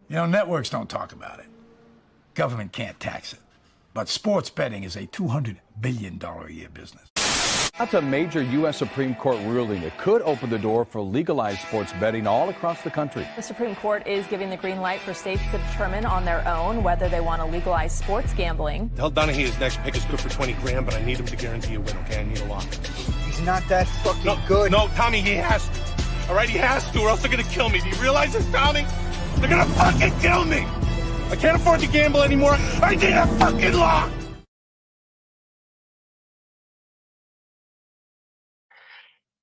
Networks don't talk about it. Government can't tax it. But sports betting is a $200 billion a year business. That's a major U.S. Supreme Court ruling that could open the door for legalized sports betting all across the country. The Supreme Court is giving the green light for states to determine on their own whether they want to legalize sports gambling. Tell Donahue his next pick is good for 20 grand, but I need him to guarantee a win, okay? I need a lock. He's not that fucking good. No, Tommy, he has to. All right, he has to, or else they're going to kill me. Do you realize this, Tommy? They're going to fucking kill me. I can't afford to gamble anymore. I need a fucking lock.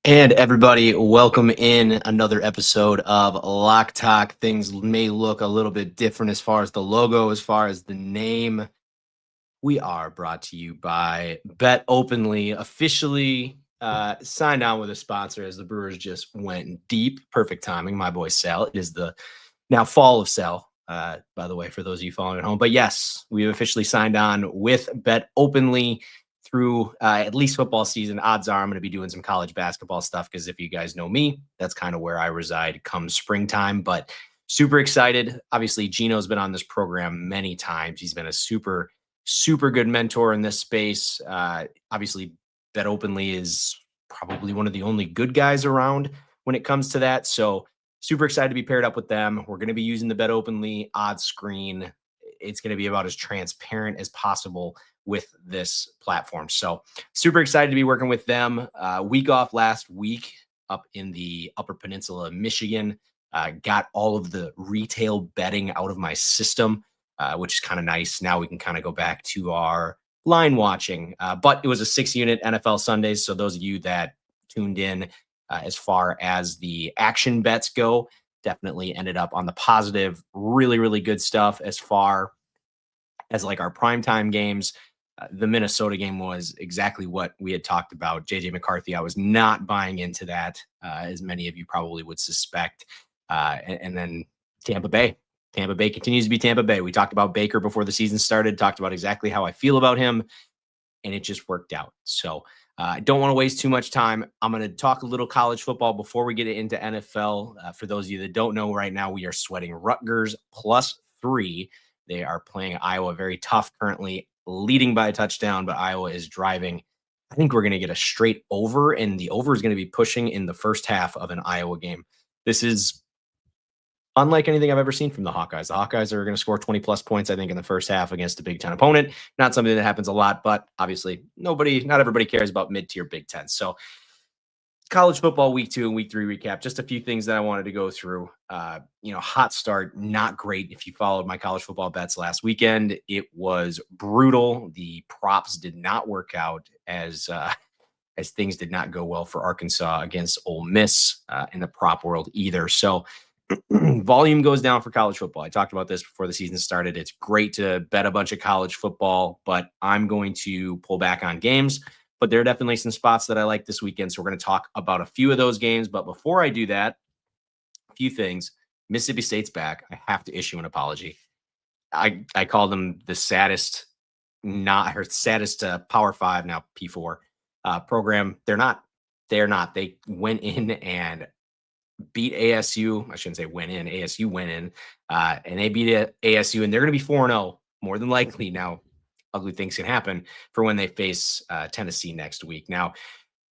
And everybody, welcome in another episode of Lock Talk. Things may look a little bit different as far as the logo, as far as the name. We are brought to you by BetOpenly, officially signed on with a sponsor as the Brewers just went deep. Perfect timing, my boy Sal. It is the now fall of Sal, by the way, for those of you following at home. But yes, we've officially signed on with BetOpenly through at least football season. Odds are I'm going to be doing some college basketball stuff because if you guys know me, that's kind of where I reside come springtime. But super excited. Obviously, Gino's been on this program many times. He's been a super, super good mentor in this space. Obviously, BetOpenly is probably one of the only good guys around when it comes to that. So super excited to be paired up with them. We're going to be using the BetOpenly odds screen. It's going to be about as transparent as possible with this platform. So super excited to be working with them. Week off last week up in the Upper Peninsula of Michigan. Got all of the retail betting out of my system, which is kind of nice. Now we can kind of go back to our line watching. But it was a 6-unit NFL Sundays. So those of you that tuned in as far as the action bets go, definitely ended up on the positive. Really, really good stuff as far as like our primetime games. The Minnesota game was exactly what we had talked about. JJ McCarthy, I was not buying into that, as many of you probably would suspect. And then Tampa Bay. Tampa Bay continues to be Tampa Bay. We talked about Baker before the season started, talked about exactly how I feel about him, and it just worked out. So I don't want to waste too much time. I'm going to talk a little college football before we get into NFL. For those of you that don't know, right now we are sweating Rutgers +3. They are playing Iowa very tough currently, leading by a touchdown, but Iowa is driving. I think we're going to get a straight over, and the over is going to be pushing in the first half of an Iowa game. This is unlike anything I've ever seen from the Hawkeyes. The Hawkeyes are going to score 20+ points, I think, in the first half against a Big Ten opponent. Not something that happens a lot, but obviously not everybody cares about mid-tier Big Ten. So college football week 2 and week 3 recap, just a few things that I wanted to go through. Hot start, not great. If you followed my college football bets last weekend, it was brutal. The props did not work out as things did not go well for Arkansas against Ole Miss in the prop world either. So volume goes down for college football. I talked about this before the season started. It's great to bet a bunch of college football, but I'm going to pull back on games. But there are definitely some spots that I like this weekend. So we're going to talk about a few of those games. But before I do that, a few things. Mississippi State's back. I have to issue an apology. I called them the saddest Power 5, now P4 program. They're not. They went in and beat ASU. I shouldn't say went in. ASU went in. And they beat ASU, and they're going to be 4-0 more than likely. Now, ugly things can happen for when they face Tennessee next week. Now,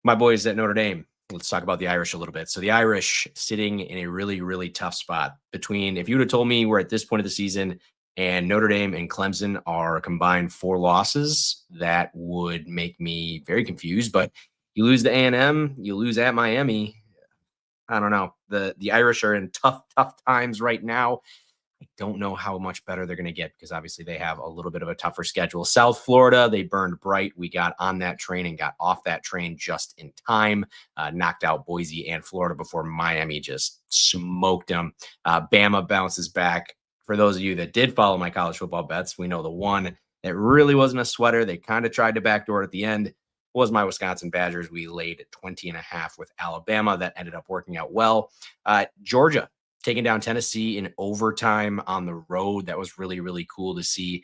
my boys at Notre Dame, let's talk about the Irish a little bit. So the Irish sitting in a really, really tough spot between, if you would have told me we're at this point of the season and Notre Dame and Clemson are combined 4 losses, that would make me very confused. But you lose to A&M, you lose at Miami. I don't know. The Irish are in tough times right now. I don't know how much better they're going to get because obviously they have a little bit of a tougher schedule. South Florida, they burned bright. We got on that train and got off that train just in time. Knocked out Boise and Florida before Miami just smoked them. Bama bounces back. For those of you that did follow my college football bets, we know the one that really wasn't a sweater. They kind of tried to backdoor at the end. Was my Wisconsin Badgers. We laid 20.5 with Alabama. That ended up working out well. Georgia taking down Tennessee in overtime on the road. That was really, really cool to see.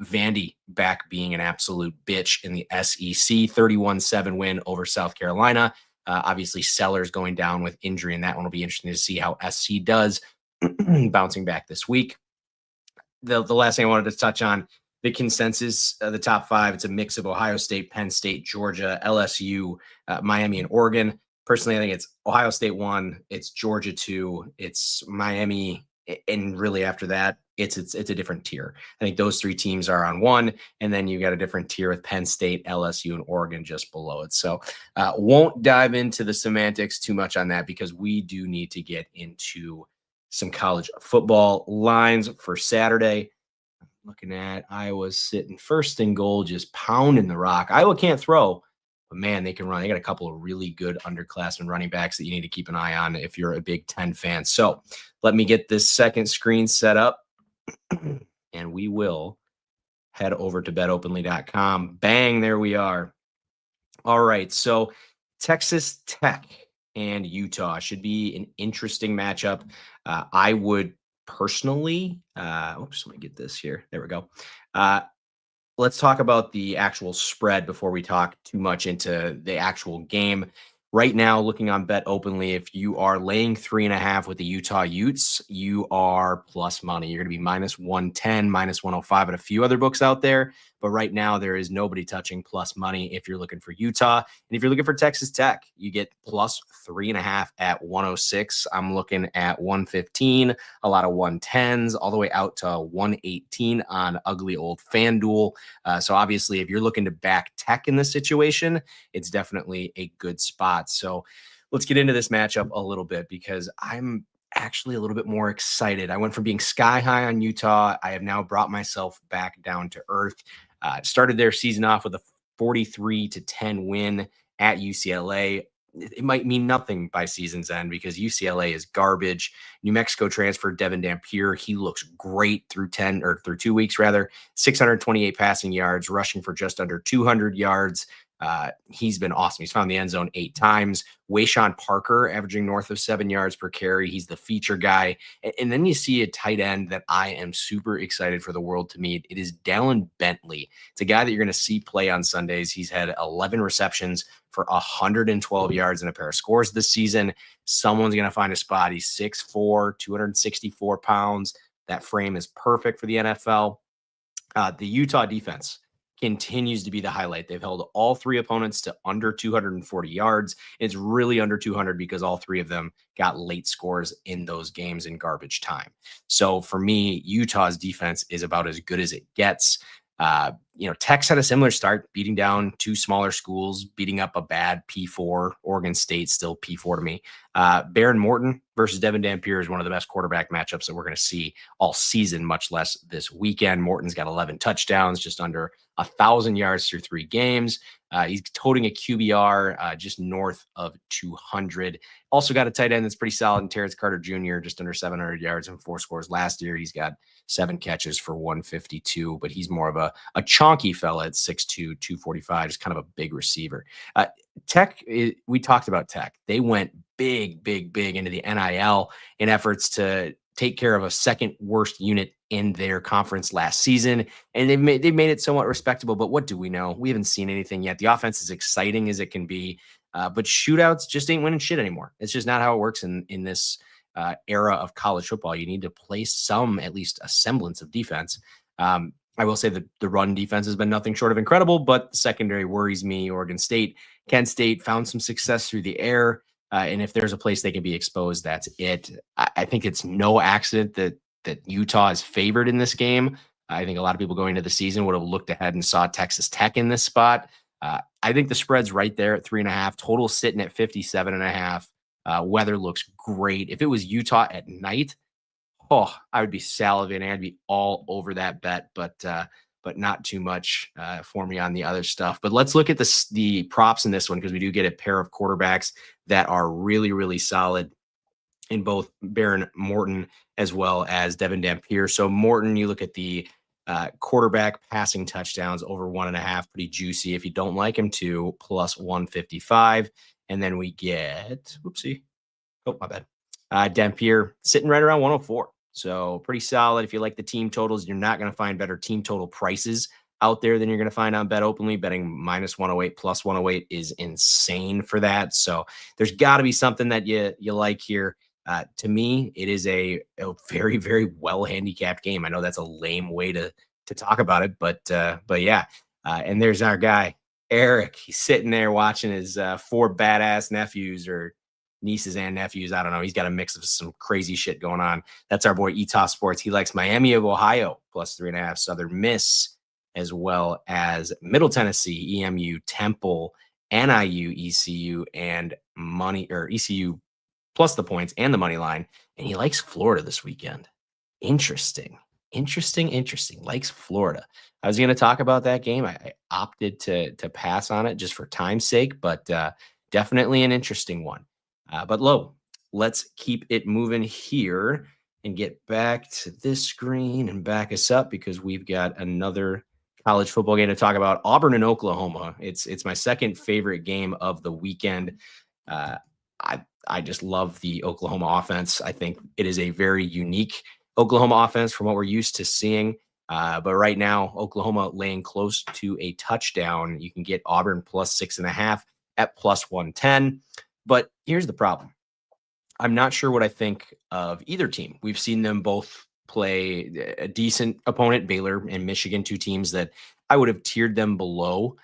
Vandy back being an absolute bitch in the SEC. 31-7 win over South Carolina. Obviously, Sellers going down with injury, and that one will be interesting to see how SC does bouncing back this week. the last thing I wanted to touch on, the consensus, the top 5, it's a mix of Ohio State, Penn State, Georgia, LSU, Miami, and Oregon. Personally, I think it's Ohio State 1, it's Georgia 2, it's Miami, and really after that, it's a different tier. I think those 3 teams are on 1, and then you got a different tier with Penn State, LSU, and Oregon just below it. So won't dive into the semantics too much on that because we do need to get into some college football lines for Saturday. Looking at Iowa sitting first and goal, just pounding the rock. Iowa can't throw, but man, they can run. They got a couple of really good underclassmen running backs that you need to keep an eye on if you're a Big Ten fan. So let me get this second screen set up, and we will head over to betopenly.com. Bang, there we are. All right, so Texas Tech and Utah should be an interesting matchup. I would personally, oops, let me get this here. There we go. Let's talk about the actual spread before we talk too much into the actual game. Right now, looking on Bet Openly, if you are laying 3.5 with the Utah Utes, you are plus money. You're going to be minus 110, minus 105 at a few other books out there. But right now, there is nobody touching plus money if you're looking for Utah. And if you're looking for Texas Tech, you get plus 3.5 at 106. I'm looking at 115, a lot of 110s, all the way out to 118 on ugly old FanDuel. So obviously, if you're looking to back Tech in this situation, it's definitely a good spot. So let's get into this matchup a little bit because I'm actually a little bit more excited. I went from being sky high on Utah. I have now brought myself back down to earth. Started their season off with a 43-10 win at UCLA. It might mean nothing by season's end because UCLA is garbage. New Mexico transfer Devin Dampier. He looks great through 2 weeks, 628 passing yards, rushing for just under 200 yards. He's been awesome. He's found the end zone 8 times. Wayshawn Parker averaging north of 7 yards per carry. He's the feature guy. And then you see a tight end that I am super excited for the world to meet. It is Dallin Bentley. It's a guy that you're going to see play on Sundays. He's had 11 receptions for 112 yards and a pair of scores this season. Someone's going to find a spot. He's 6'4", 264 pounds. That frame is perfect for the NFL. The Utah defense continues to be the highlight. They've held all 3 opponents to under 240 yards. It's really under 200 because all 3 of them got late scores in those games in garbage time. So for me, Utah's defense is about as good as it gets. Tech's had a similar start, beating down 2 smaller schools, beating up a bad P4. Oregon State still P4 to me. Baron Morton versus Devin Dampier is one of the best quarterback matchups that we're going to see all season, much less this weekend. Morton's got 11 touchdowns, just under 1,000 yards through 3 games. He's toting a QBR just north of 200. Also got a tight end that's pretty solid in Terrence Carter Jr., just under 700 yards and 4 scores last year. He's got 7 catches for 152, but he's more of a chonky fella at 6'2", 245, just kind of a big receiver. Tech, we talked about Tech. They went big into the NIL in efforts to take care of a second worst unit in their conference last season. And they've made it somewhat respectable, but what do we know? We haven't seen anything yet. The offense is exciting as it can be, but shootouts just ain't winning shit anymore. It's just not how it works in this era of college football. You need to play at least a semblance of defense. I will say that the run defense has been nothing short of incredible, but the secondary worries me. Oregon State, Kent State found some success through the air. And if there's a place they can be exposed, that's it. I think it's no accident that Utah is favored in this game. I think a lot of people going into the season would have looked ahead and saw Texas Tech in this spot. I think the spread's right there at 3.5. Total sitting at 57.5. Weather looks great. If it was Utah at night, I would be salivating. I'd be all over that bet, but not too much for me on the other stuff. But let's look at the props in this one because we do get a pair of quarterbacks that are really, really solid in both Baron Morton as well as Devin Dampier. So Morton, you look at the quarterback passing touchdowns over 1.5, pretty juicy. If you don't like him, to plus 155. And then we get, my bad. Dampier sitting right around 104. So pretty solid. If you like the team totals, you're not going to find better team total prices out there than you're going to find on Bet Openly. Betting minus 108 plus 108 is insane for that. So there's got to be something that you like here. To me, it is a very, very well handicapped game. I know that's a lame way to talk about it, but yeah. And there's our guy, Eric. He's sitting there watching his 4 badass nephews or nieces and nephews. I don't know. He's got a mix of some crazy shit going on. That's our boy Etos Sports. He likes Miami of Ohio +3.5, Southern Miss, as well as Middle Tennessee, EMU, Temple, NIU, ECU, and ECU plus the points and the money line. And he likes Florida this weekend. Interesting. Likes Florida. I was going to talk about that game. I opted to pass on it just for time's sake, but definitely an interesting one. But let's keep it moving here and get back to this screen and back us up because we've got another college football game to talk about. Auburn and Oklahoma. It's my second favorite game of the weekend. I just love the Oklahoma offense. I think it is a very unique Oklahoma offense from what we're used to seeing. But right now, Oklahoma laying close to a touchdown. You can get Auburn +6.5 at +110. But here's the problem. I'm not sure what I think of either team. We've seen them both play a decent opponent, Baylor and Michigan, 2 teams that I would have tiered them below.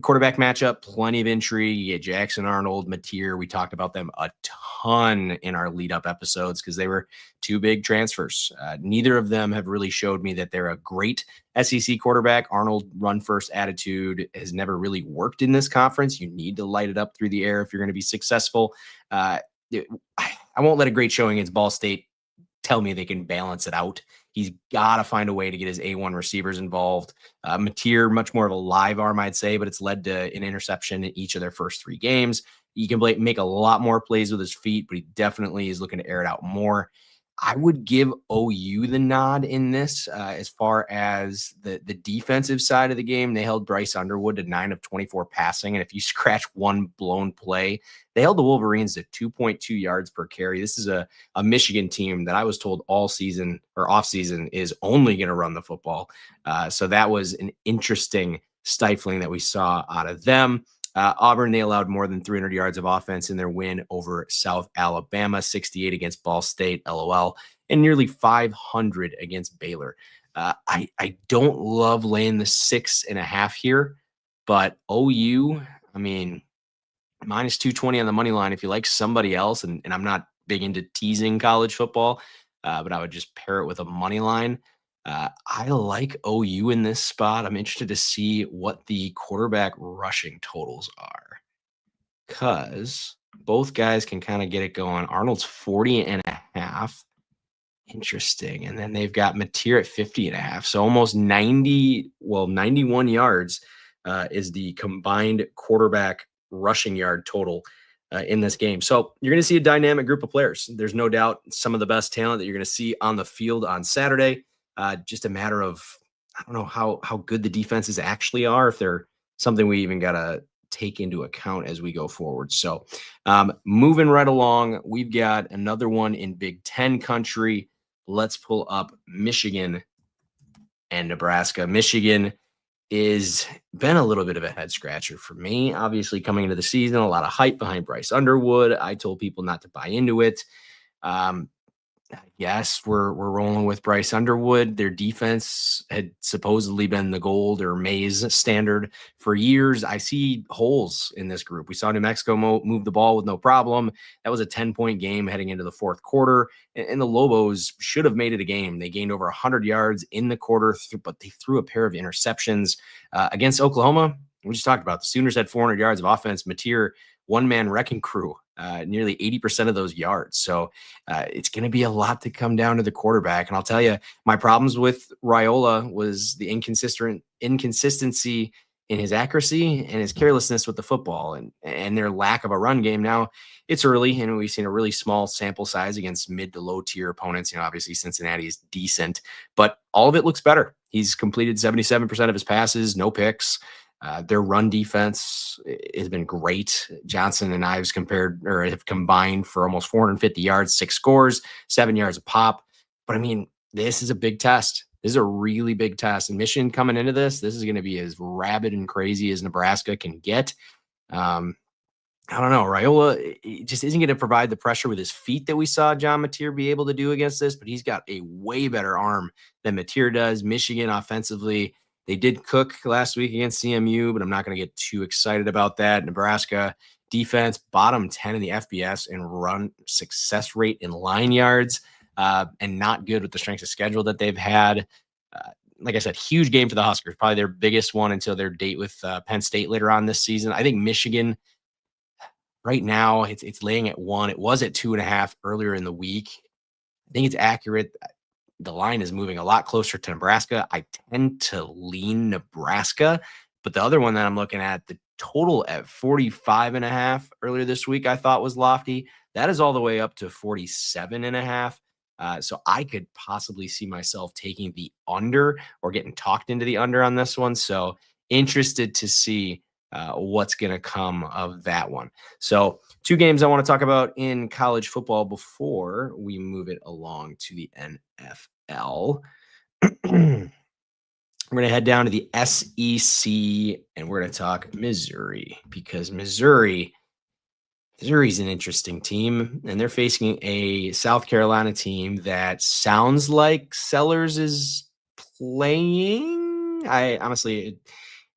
Quarterback matchup, plenty of intrigue. You get Jackson Arnold, Mateer. We talked about them a ton in our lead up episodes because they were 2 big transfers. Neither of them have really showed me that they're a great SEC quarterback. Arnold run first attitude has never really worked in this conference. You need to light it up through the air if you're going to be successful. I won't let a great showing against Ball State tell me they can balance it out. He's got to find a way to get his A1 receivers involved. Mateer, much more of a live arm, I'd say, but it's led to an interception in each of their first 3 games. He can make a lot more plays with his feet, but he definitely is looking to air it out more. I would give OU the nod in this as far as the defensive side of the game. They held Bryce Underwood to 9 of 24 passing. And if you scratch one blown play, they held the Wolverines to 2.2 yards per carry. This is a Michigan team that I was told all season or off season is only going to run the football. So that was an interesting stifling that we saw out of them. Auburn, they allowed more than 300 yards of offense in their win over South Alabama, 68 against Ball State, LOL, and nearly 500 against Baylor. I don't love laying the 6.5 here, but OU, I mean, -220 on the money line. If you like somebody else, and I'm not big into teasing college football, but I would just pair it with a money line. I like OU in this spot. I'm interested to see what the quarterback rushing totals are because both guys can kind of get it going. Arnold's 40.5. Interesting. And then they've got Mateer at 50.5. So almost 91 yards is the combined quarterback rushing yard total in this game. So you're going to see a dynamic group of players. There's no doubt some of the best talent that you're going to see on the field on Saturday. Just a matter of, I don't know how good the defenses actually are, if they're something we even got to take into account as we go forward. So moving right along, we've got another one in Big Ten country. Let's pull up Michigan and Nebraska. Michigan is been a little bit of a head scratcher for me. Obviously coming into the season, a lot of hype behind Bryce Underwood. I told people not to buy into it. Yes, we're rolling with Bryce Underwood. Their defense had supposedly been the gold or maize standard for years. I see holes in this group. We saw New Mexico move the ball with no problem. That was a 10-point game heading into the 4th quarter, and the Lobos should have made it a game. They gained over 100 yards in the quarter, but they threw a pair of interceptions against Oklahoma. We just talked about the Sooners had 400 yards of offense. Mateer, one-man wrecking crew. Nearly 80% of those yards. So it's going to be a lot to come down to the quarterback. And I'll tell you, my problems with Raiola was the inconsistency in his accuracy and his carelessness with the football and their lack of a run game. Now it's early and we've seen a really small sample size against mid to low tier opponents. Obviously Cincinnati is decent, but all of it looks better. He's completed 77% of his passes, no picks. Their run defense has been great. Johnson and Ives have combined for almost 450 yards, 6 scores, 7 yards a pop. But I mean, this is a big test. This is a really big test. And Michigan coming into this is going to be as rabid and crazy as Nebraska can get. I don't know. Raiola just isn't going to provide the pressure with his feet that we saw John Mateer be able to do against this, but he's got a way better arm than Mateer does. Michigan offensively, they did cook last week against CMU, but I'm not going to get too excited about that. Nebraska defense, bottom 10 in the FBS and run success rate in line yards, and not good with the strength of schedule that they've had. Like I said, huge game for the Huskers, probably their biggest one until their date with Penn State later on this season. I think Michigan right now it's laying at 1. It was at 2.5 earlier in the week. I think it's accurate. The line is moving a lot closer to Nebraska. I tend to lean Nebraska, but the other one that I'm looking at, the total at 45.5 earlier this week, I thought was lofty. That is all the way up to 47.5. So I could possibly see myself taking the under or getting talked into the under on this one. So interested to see what's going to come of that one. So 2 games I want to talk about in college football before we move it along to the NFL. We're going to head down to the SEC and we're going to talk Missouri, because Missouri's an interesting team, and they're facing a South Carolina team that sounds like Sellers is playing. I honestly,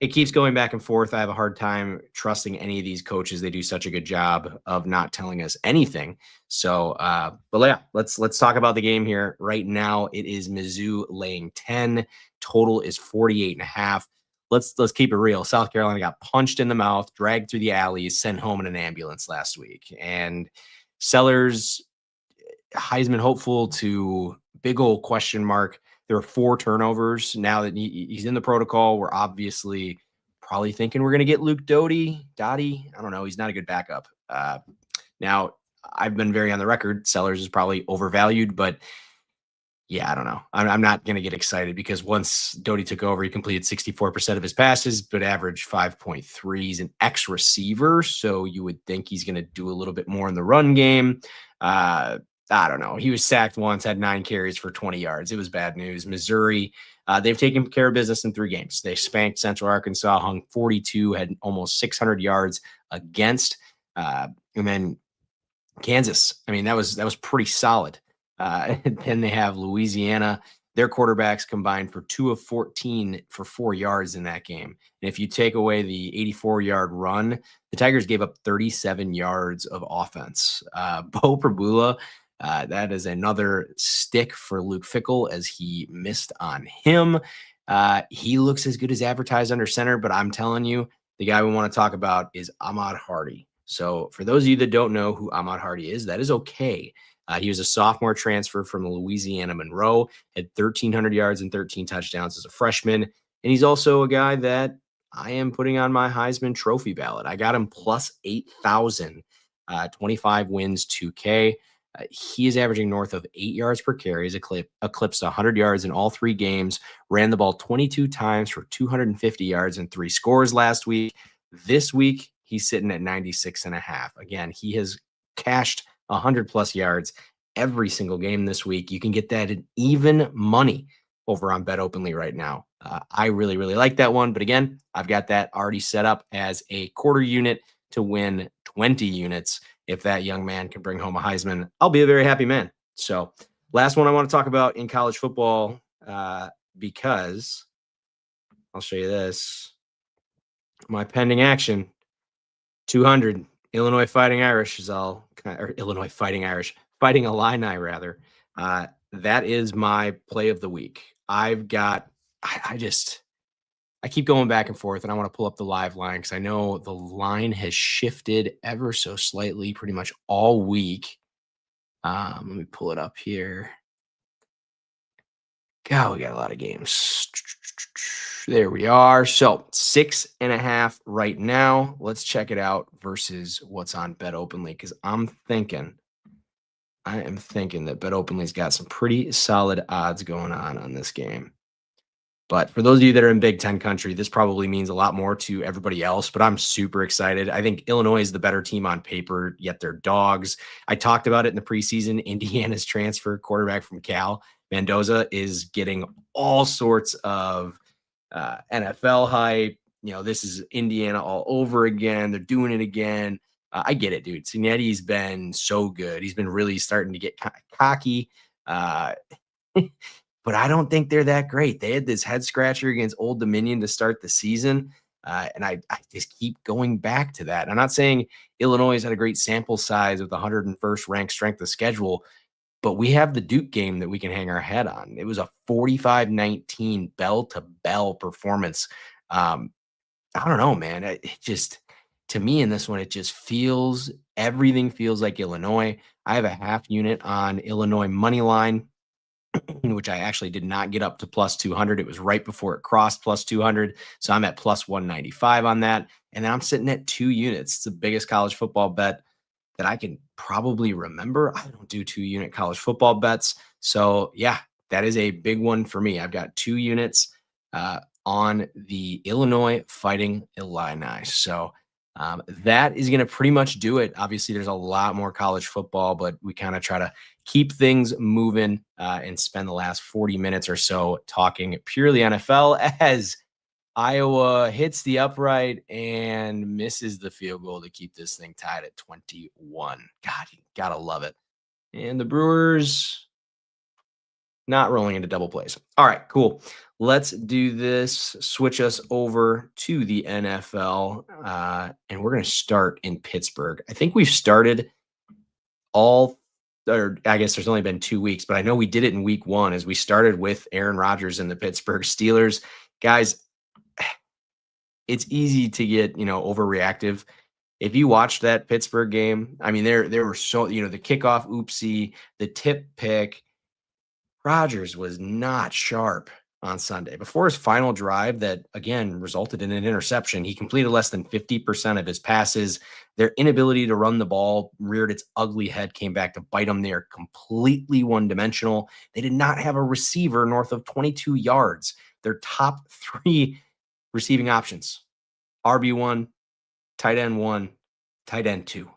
it keeps going back and forth. I have a hard time trusting any of these coaches. They do such a good job of not telling us anything. So, but yeah, let's talk about the game here. Right now, it is Mizzou laying 10. Total is 48.5. Let's keep it real. South Carolina got punched in the mouth, dragged through the alleys, sent home in an ambulance last week. And Sellers, Heisman hopeful to big old question mark. There are 4 turnovers. Now that he's in the protocol, we're obviously probably thinking we're going to get Luke Dottie. I don't know. He's not a good backup. Now, I've been very on the record. Sellers is probably overvalued, but yeah, I don't know. I'm not going to get excited because once Dottie took over, he completed 64% of his passes, but averaged 5.3. He's an ex-receiver, so you would think he's going to do a little bit more in the run game. I don't know. He was sacked once, had 9 carries for 20 yards. It was bad news. Missouri, they've taken care of business in 3 games. They spanked Central Arkansas, hung 42, had almost 600 yards against. And then Kansas, I mean, that was pretty solid. Then they have Louisiana. Their quarterbacks combined for 2 of 14 for 4 yards in that game. And if you take away the 84-yard run, the Tigers gave up 37 yards of offense. Bo Prabula, that is another stick for Luke Fickell as he missed on him. He looks as good as advertised under center, but I'm telling you, the guy we want to talk about is Ahmad Hardy. So for those of you that don't know who Ahmad Hardy is, that is okay. He was a sophomore transfer from Louisiana Monroe, had 1,300 yards and 13 touchdowns as a freshman. And he's also a guy that I am putting on my Heisman Trophy ballot. I got him plus 8,000, 25 wins, 2K. He is averaging north of 8 yards per carry. He's eclipsed 100 yards in all 3 games, ran the ball 22 times for 250 yards and 3 scores last week. This week, he's sitting at 96.5. Again, he has cashed 100+ yards every single game this week. You can get that in even money over on BetOpenly right now. I really, really like that one. But again, I've got that already set up as a quarter unit to win 20 units. If that young man can bring home a Heisman, I'll be a very happy man. So last one I want to talk about in college football, because I'll show you this. My pending action, 200. Illinois Fighting Irish is all, or Illinois Fighting Irish, Fighting Illini rather. That is my play of the week. I've got, I keep going back and forth, and I want to pull up the live line because I know the line has shifted ever so slightly pretty much all week. Let me pull it up here. God, we got a lot of games. There we are. So 6.5 right now. Let's check it out versus what's on BetOpenly, because I am thinking that BetOpenly's got some pretty solid odds going on this game. But for those of you that are in Big Ten country, this probably means a lot more to everybody else, but I'm super excited. I think Illinois is the better team on paper, yet they're dogs. I talked about it in the preseason. Indiana's transfer quarterback from Cal, Mendoza, is getting all sorts of NFL hype. You know, this is Indiana all over again. They're doing it again. I get it, dude. Cinetti's been so good. He's been really starting to get cocky. Uh, but I don't think they're that great. They had this head scratcher against Old Dominion to start the season. And I just keep going back to that. I'm not saying Illinois has had a great sample size with the 101st ranked strength of schedule, but we have the Duke game that we can hang our head on. It was a 45-19 bell-to-bell performance. I don't know, man. It just, to me in this one, it just everything feels like Illinois. I have a half unit on Illinois money line, which I actually did not get up to plus 200. It was right before it crossed plus 200. So I'm at plus 195 on that. And then I'm sitting at 2 units. It's the biggest college football bet that I can probably remember. I don't do 2-unit college football bets. So yeah, that is a big one for me. I've got 2 units on the Illinois Fighting Illini. So that is going to pretty much do it. Obviously, there's a lot more college football, but we kind of try to keep things moving and spend the last 40 minutes or so talking purely NFL as Iowa hits the upright and misses the field goal to keep this thing tied at 21. God, you gotta love it. And the Brewers not rolling into double plays. All right, cool. Let's do this. Switch us over to the NFL, and we're going to start in Pittsburgh. I think we've started I guess there's only been 2 weeks, but I know we did it in week 1 as we started with Aaron Rodgers and the Pittsburgh Steelers. Guys, it's easy to get, overreactive. If you watched that Pittsburgh game, I mean, there were so, the kickoff oopsie, the tip pick, Rodgers was not sharp on Sunday. Before his final drive that, again, resulted in an interception, he completed less than 50% of his passes. Their inability to run the ball reared its ugly head, came back to bite them. They are completely one-dimensional. They did not have a receiver north of 22 yards. Their top 3 receiving options, RB1, tight end 1, tight end 2.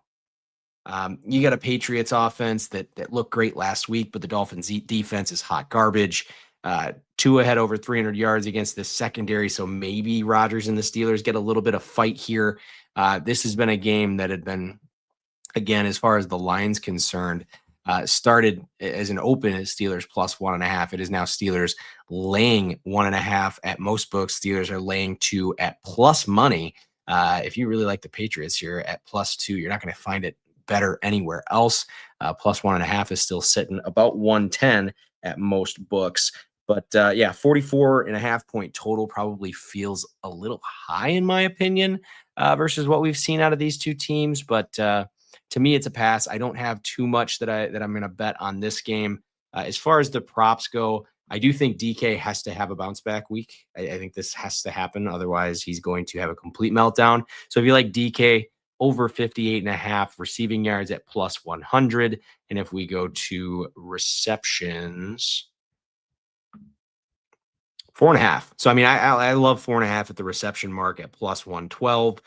You got a Patriots offense that looked great last week, but the Dolphins defense is hot garbage. Tua had over 300 yards against this secondary, so maybe Rodgers and the Steelers get a little bit of fight here. This has been a game that had been, again, as far as the line's concerned, started as an open as Steelers plus 1.5. It is now Steelers laying 1.5 at most books. Steelers are laying 2 at plus money. If you really like the Patriots here at plus 2, you're not going to find it better anywhere else. Plus 1.5 is still sitting about 110 at most books. But 44.5 point total probably feels a little high in my opinion versus what we've seen out of these 2 teams. But to me, it's a pass. I don't have too much that I'm going to bet on this game. As far as the props go, I do think DK has to have a bounce back week. I think this has to happen. Otherwise, he's going to have a complete meltdown. So if you like DK, over 58.5 receiving yards at plus 100. And if we go to receptions, 4.5. So, I mean, I love 4.5 at the reception mark at plus 112.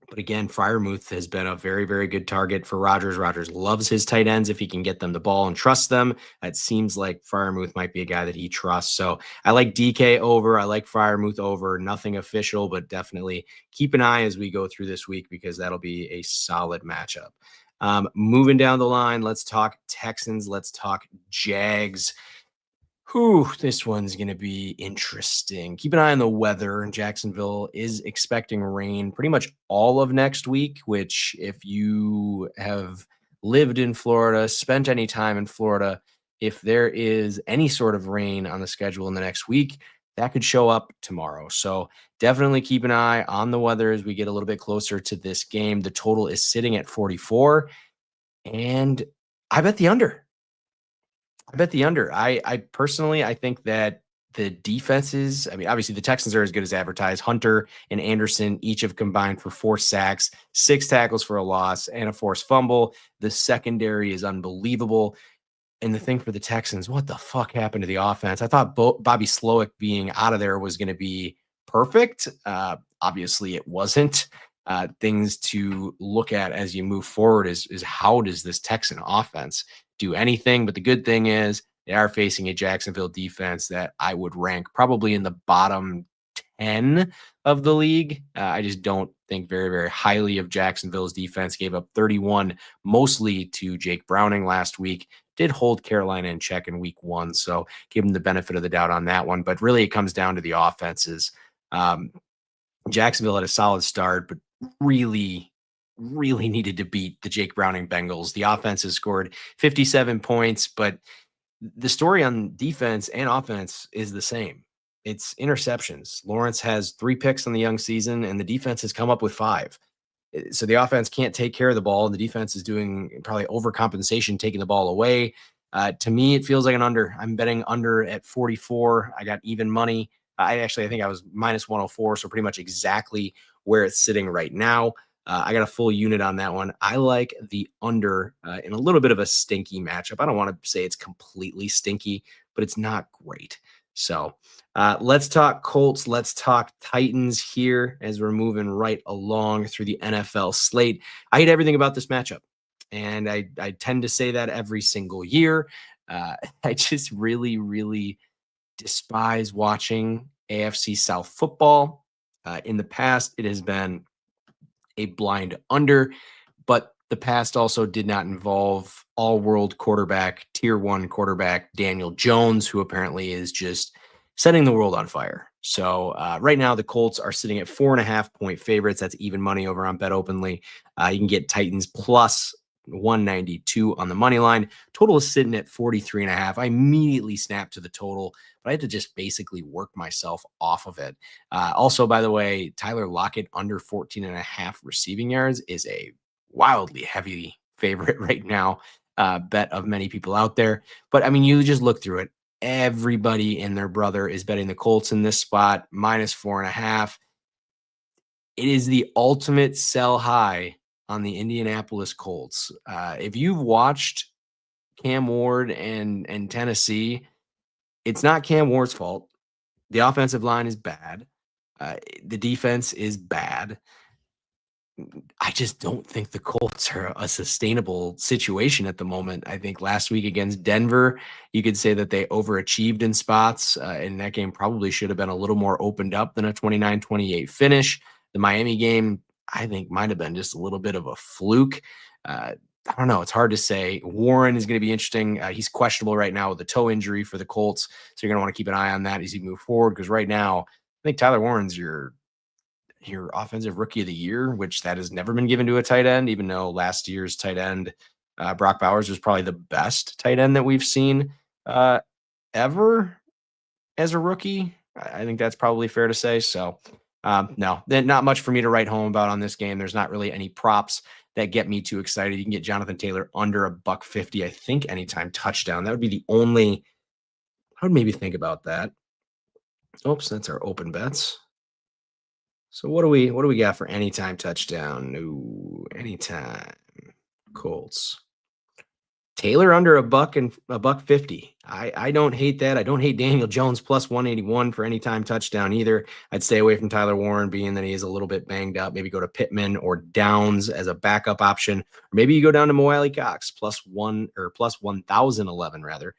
But again, Freiermuth has been a very, very good target for Rodgers. Rodgers loves his tight ends if he can get them the ball and trust them. It seems like Freiermuth might be a guy that he trusts. So I like DK over. I like Freiermuth over. Nothing official, but definitely keep an eye as we go through this week because that'll be a solid matchup. Moving down the line, let's talk Texans. Let's talk Jags. This one's going to be interesting. Keep an eye on the weather. Jacksonville is expecting rain pretty much all of next week, which if you have lived in Florida, spent any time in Florida, if there is any sort of rain on the schedule in the next week, that could show up tomorrow. So definitely keep an eye on the weather as we get a little bit closer to this game. The total is sitting at 44, and I bet the under. I personally, I think that the defenses, I mean, obviously the Texans are as good as advertised. Hunter and Anderson each have combined for 4 sacks, 6 tackles for a loss, and a forced fumble. The secondary is unbelievable. And the thing for the Texans, what the fuck happened to the offense? I thought Bobby Slowick being out of there was going to be perfect. Obviously it wasn't. Things to look at as you move forward is how does this Texan offense do anything? But the good thing is they are facing a Jacksonville defense that I would rank probably in the bottom 10 of the league. I just don't think very, very highly of Jacksonville's defense. Gave up 31 mostly to Jake Browning last week. Did hold Carolina in check in week 1, so give them the benefit of the doubt on that one. But really, it comes down to the offenses. Jacksonville had a solid start, but really needed to beat the Jake Browning Bengals. The offense has scored 57 points, but the story on defense and offense is the same. It's interceptions. Lawrence has 3 picks on the young season, and the defense has come up with 5. So the offense can't take care of the ball, and the defense is doing probably overcompensation, taking the ball away. To me, it feels like an under. I'm betting under at 44. I got even money. I think I was minus 104, so pretty much exactly where it's sitting right now. I got a full unit on that one. I like the under in a little bit of a stinky matchup. I don't want to say it's completely stinky, but it's not great. So let's talk Colts. Let's talk Titans here as we're moving right along through the NFL slate. I hate everything about this matchup, and I tend to say that every single year. I just really despise watching AFC South football. In the past, it has been a blind under, but the past also did not involve all-world quarterback, tier 1 quarterback Daniel Jones, who apparently is just setting the world on fire. So right now, the Colts are sitting at 4.5-point favorites. That's even money over on BetOpenly. You can get Titans plus 192 on the money line. Total is sitting at 43.5. I immediately snapped to the total, but I had to just basically work myself off of it. Also, by the way, Tyler Lockett under 14.5 receiving yards is a wildly heavy favorite right now. Bet of many people out there. But I mean, you just look through it. Everybody and their brother is betting the Colts in this spot, minus 4.5. It is the ultimate sell high on the Indianapolis Colts. If you've watched Cam Ward and Tennessee, it's not Cam Ward's fault. The offensive line is bad. The defense is bad. I just don't think the Colts are a sustainable situation at the moment. I think last week against Denver, you could say that they overachieved in spots, and that game probably should have been a little more opened up than a 29-28 finish. The Miami game, I think, might have been just a little bit of a fluke. I don't know. It's hard to say. Warren is going to be interesting. He's questionable right now with a toe injury for the Colts, so you're going to want to keep an eye on that as you move forward, because right now, I think Tyler Warren's your offensive rookie of the year, which that has never been given to a tight end, even though last year's tight end, Brock Bowers, was probably the best tight end that we've seen ever as a rookie. I think that's probably fair to say. So no, not much for me to write home about on this game. There's not really any props that get me too excited. You can get Jonathan Taylor under $150, I think, anytime touchdown. That would be the only, I would maybe think about that. Oops, that's our open bets. So what do we got for anytime touchdown? Ooh, anytime Colts. Taylor under $150. I don't hate that. I don't hate Daniel Jones plus 181 for anytime touchdown either. I'd stay away from Tyler Warren, being that he is a little bit banged up. Maybe go to Pittman or Downs as a backup option. Or maybe you go down to Wiley Cox plus 1,011 rather.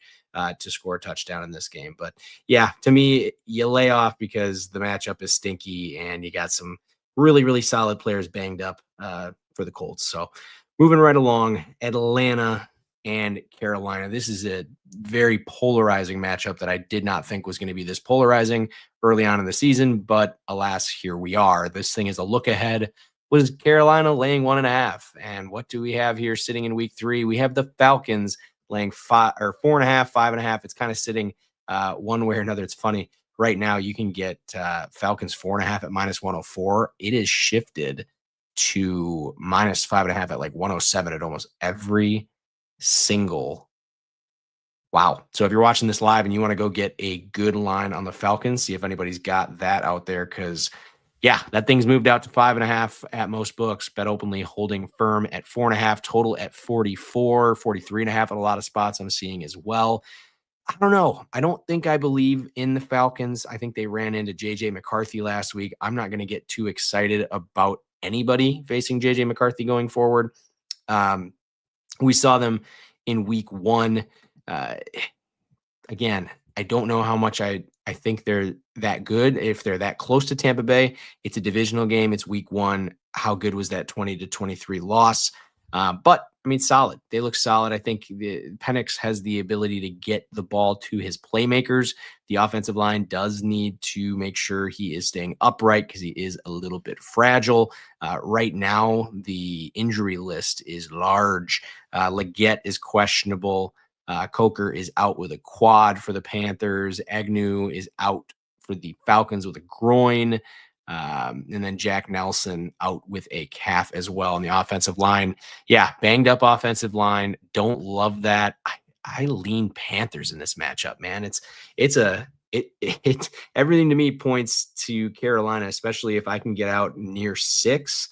To score a touchdown in this game. But yeah, to me, you lay off because the matchup is stinky and you got some really solid players banged up for the Colts. So moving right along, Atlanta and Carolina. This is a very polarizing matchup that I did not think was going to be this polarizing early on in the season, but alas, here we are. This thing is a look ahead. Was Carolina laying 1.5? And what do we have here sitting in week 3? We have the Falcons laying 4.5, 5.5. It's kind of sitting one way or another. It's funny. Right now, you can get Falcons 4.5 at minus 104. It is shifted to minus 5.5 at like 107 at almost every single. Wow. So if you're watching this live and you want to go get a good line on the Falcons, see if anybody's got that out there, because yeah, that thing's moved out to 5.5 at most books. BetOpenly holding firm at 4.5, total at 44, 43.5 at a lot of spots I'm seeing as well. I don't know. I don't think I believe in the Falcons. I think they ran into JJ McCarthy last week. I'm not going to get too excited about anybody facing JJ McCarthy going forward. We saw them in week 1. Again, I don't know how much I think they're that good. If they're that close to Tampa Bay, it's a divisional game. It's week 1. How good was that 20-23 loss? But I mean, solid. They look solid. I think Penix has the ability to get the ball to his playmakers. The offensive line does need to make sure he is staying upright because he is a little bit fragile. Right now, the injury list is large. Leggett is questionable. Coker is out with a quad for the Panthers. Agnew is out for the Falcons with a groin. And then Jack Nelson out with a calf as well on the offensive line. Yeah, banged up offensive line. Don't love that. I lean Panthers in this matchup, man. It everything to me points to Carolina, especially if I can get out near 6.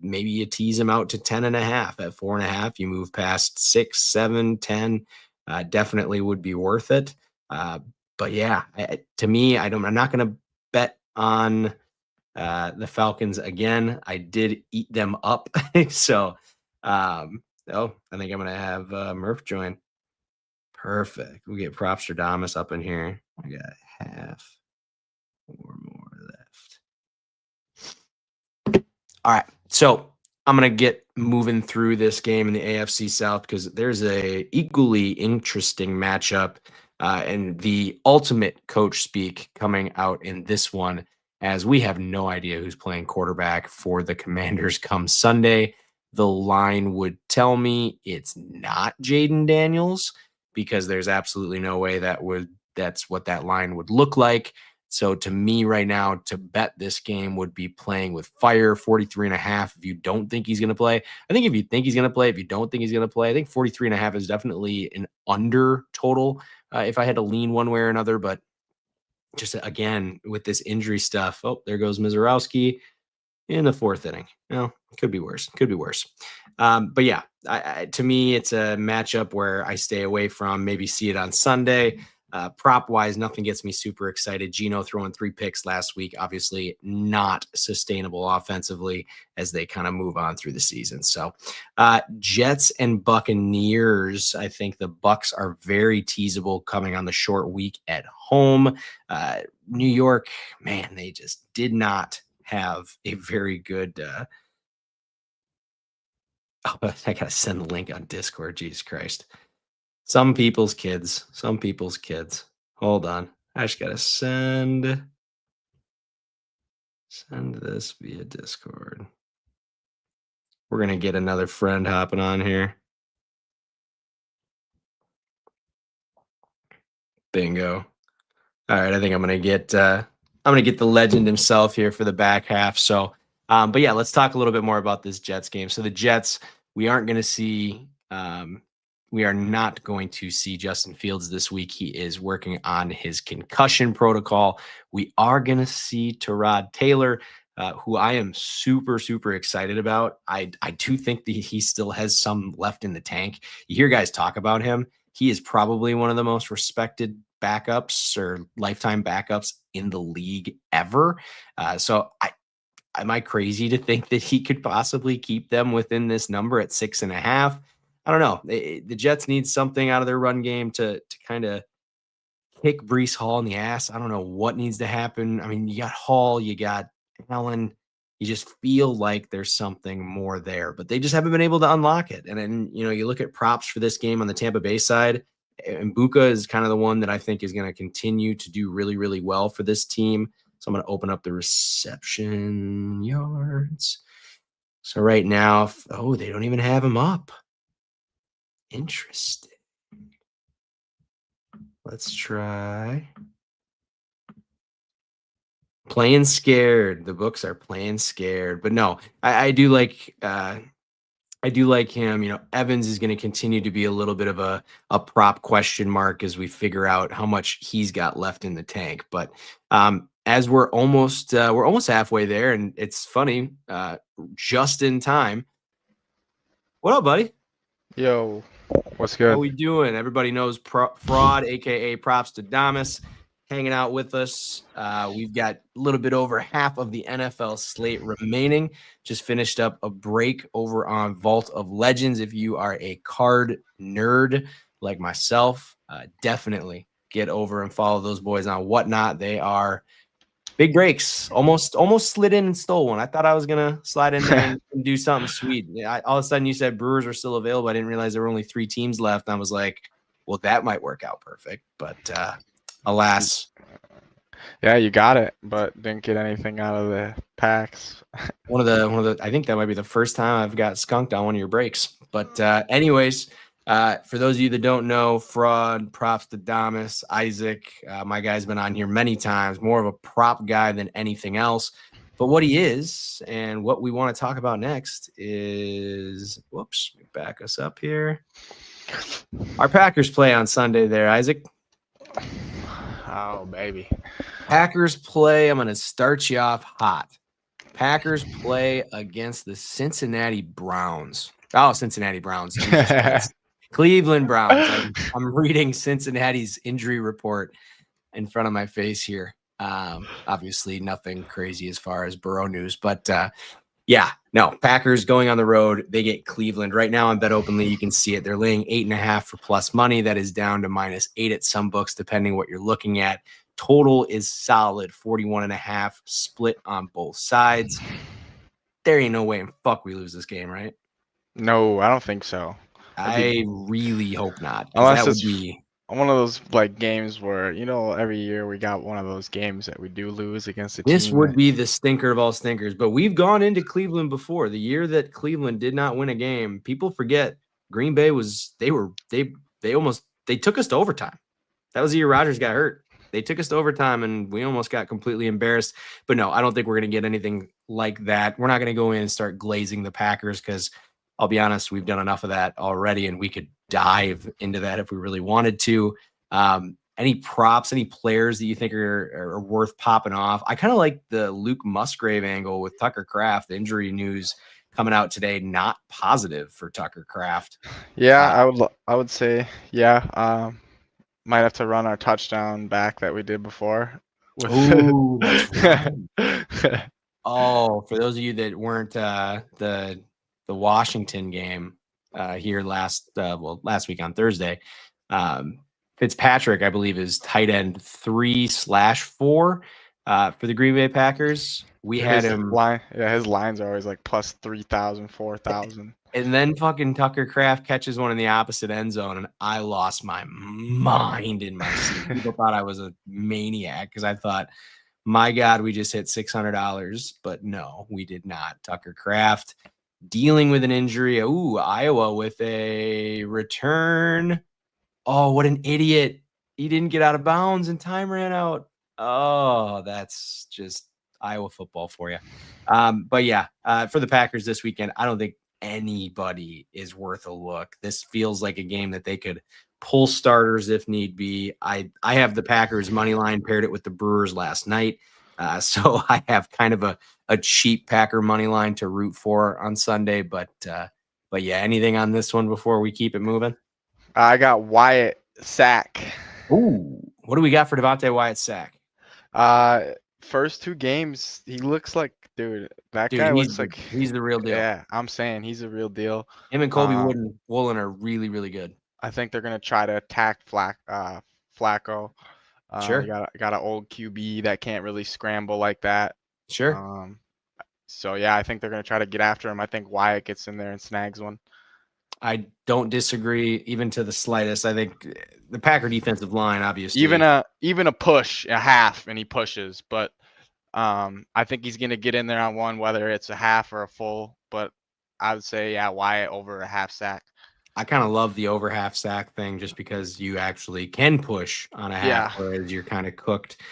Maybe you tease them out to 10.5. At 4.5, you move past 6, 7, 10. Definitely would be worth it. But yeah, to me, I'm not going to bet on the Falcons again. I did eat them up. So, I think I'm going to have Murph join. Perfect. We get Propstradamus up in here. I got half or more left. All right. So I'm going to get moving through this game in the AFC South because there's a equally interesting matchup and the ultimate coach speak coming out in this one, as we have no idea who's playing quarterback for the Commanders come Sunday. The line would tell me it's not Jaden Daniels because there's absolutely no way that's what that line would look like. So to me right now, to bet this game would be playing with fire. 43.5 if you don't think he's going to play. I think if you think he's going to play, if you don't think he's going to play, I think 43.5 is definitely an under total if I had to lean one way or another. But just again, with this injury stuff, there goes Mizorowski in the 4th inning. Well, could be worse. Could be worse. But yeah, to me, it's a matchup where I stay away from, maybe see it on Sunday. Prop-wise, nothing gets me super excited. Geno throwing 3 picks last week, obviously not sustainable offensively as they kind of move on through the season. So Jets and Buccaneers, I think the Bucs are very teasable coming on the short week at home. New York, man, they just did not have a very good I got to send the link on Discord. Jesus Christ. Some people's kids. Hold on. I just got to send this via Discord. We're going to get another friend hopping on here. Bingo. All right. I think I'm going to get the legend himself here for the back half. So, but yeah, let's talk a little bit more about this Jets game. So the Jets, we are not going to see Justin Fields this week. He is working on his concussion protocol. We are going to see Tyrod Taylor, who I am super, super excited about. I do think that he still has some left in the tank. You hear guys talk about him. He is probably one of the most respected backups or lifetime backups in the league ever. So am I crazy to think that he could possibly keep them within this number at 6.5? I don't know. The Jets need something out of their run game to kind of kick Breece Hall in the ass. I don't know what needs to happen. I mean, you got Hall, you got Allen. You just feel like there's something more there, but they just haven't been able to unlock it. And then, you look at props for this game on the Tampa Bay side, and Mbuka is kind of the one that I think is going to continue to do really, really well for this team. So I'm going to open up the reception yards. So right now, they don't even have him up. Interesting. Let's try. Playing scared. The books are playing scared. But no, I do like him. Evans is going to continue to be a little bit of a prop question mark as we figure out how much he's got left in the tank. But as we're almost halfway there, and it's funny, just in time. What up, buddy? Yo, what's good? How we doing? Everybody knows Fraud, aka Propstradamus, hanging out with us. We've got a little bit over half of the NFL slate remaining. Just finished up a break over on Vault of Legends. If you are a card nerd like myself, definitely get over and follow those boys on Whatnot. They are big breaks. Almost slid in and stole one. I thought I was gonna slide in there and do something sweet. All of a sudden, you said Brewers are still available. I didn't realize there were only 3 teams left. And I was like, well, that might work out perfect. But alas. Yeah, you got it, but didn't get anything out of the packs. One of the I think that might be the first time I've got skunked on one of your breaks. But anyways, for those of you that don't know, Fraud, props to Damas, Isaac. My guy's been on here many times, more of a prop guy than anything else. But what he is and what we want to talk about next is, whoops, let me back us up here. Our Packers play on Sunday there, Isaac. Oh, baby. Packers play. I'm going to start you off hot. Packers play against the Cincinnati Browns. Oh, Cincinnati Browns. Cleveland Browns. I'm reading Cincinnati's injury report in front of my face here. Obviously, nothing crazy as far as Burrow news, but Packers going on the road. They get Cleveland right now on BetOpenly. You can see it. They're laying 8.5 for plus money. That is down to -8 at some books, depending what you're looking at. Total is solid 41.5 split on both sides. There ain't no way in fuck we lose this game, right? No, I don't think so. I really hope not. Unless that would it's be one of those like games where, every year we got one of those games that we do lose against a team. This would be the stinker of all stinkers, but we've gone into Cleveland before. The year that Cleveland did not win a game, people forget Green Bay they took us to overtime. That was the year Rodgers got hurt. They took us to overtime and we almost got completely embarrassed. But no, I don't think we're going to get anything like that. We're not going to go in and start glazing the Packers because I'll be honest, we've done enough of that already and we could dive into that if we really wanted to. Any props, any players that you think are worth popping off? I kind of like the Luke Musgrave angle with Tucker Kraft. The injury news coming out today, not positive for Tucker Kraft. Yeah, I would say, yeah. Might have to run our touchdown back that we did before. Ooh, that's right. Oh, for those of you that weren't the Washington game here last week on Thursday, Fitzpatrick, I believe, is tight end 3/4 for the Green Bay Packers. We had him. His lines are always like plus 3,000, 4,000. And then fucking Tucker Kraft catches one in the opposite end zone, and I lost my mind in my seat. People thought I was a maniac because I thought, my God, we just hit $600. But no, we did not. Tucker Kraft dealing with an injury. Ooh, Iowa with a return. Oh, what an idiot. He didn't get out of bounds and time ran out. Oh, that's just Iowa football for you. But yeah, for the Packers this weekend, I don't think anybody is worth a look. This feels like a game that they could pull starters if need be. I have the Packers money line, paired it with the Brewers last night. So I have kind of a cheap Packer money line to root for on Sunday. But yeah, anything on this one before we keep it moving? I got Wyatt sack. Ooh, what do we got for Devontae Wyatt sack? First 2 games, he looks like, dude, that Dude, guy looks like he's the real deal. Yeah, I'm saying he's a real deal. Him and Colby Woolen are really, really good. I think they're gonna try to attack Flacco. Sure. Got an old QB that can't really scramble like that. Sure. So yeah, I think they're gonna try to get after him. I think Wyatt gets in there and snags one. I don't disagree even to the slightest. I think the Packer defensive line, obviously, even a push, a half, and he pushes. But I think he's gonna get in there on one, whether it's a half or a full. But I would say, yeah, Wyatt over a half sack. I kind of love the over half sack thing just because you actually can push on a half, whereas you're kind of cooked,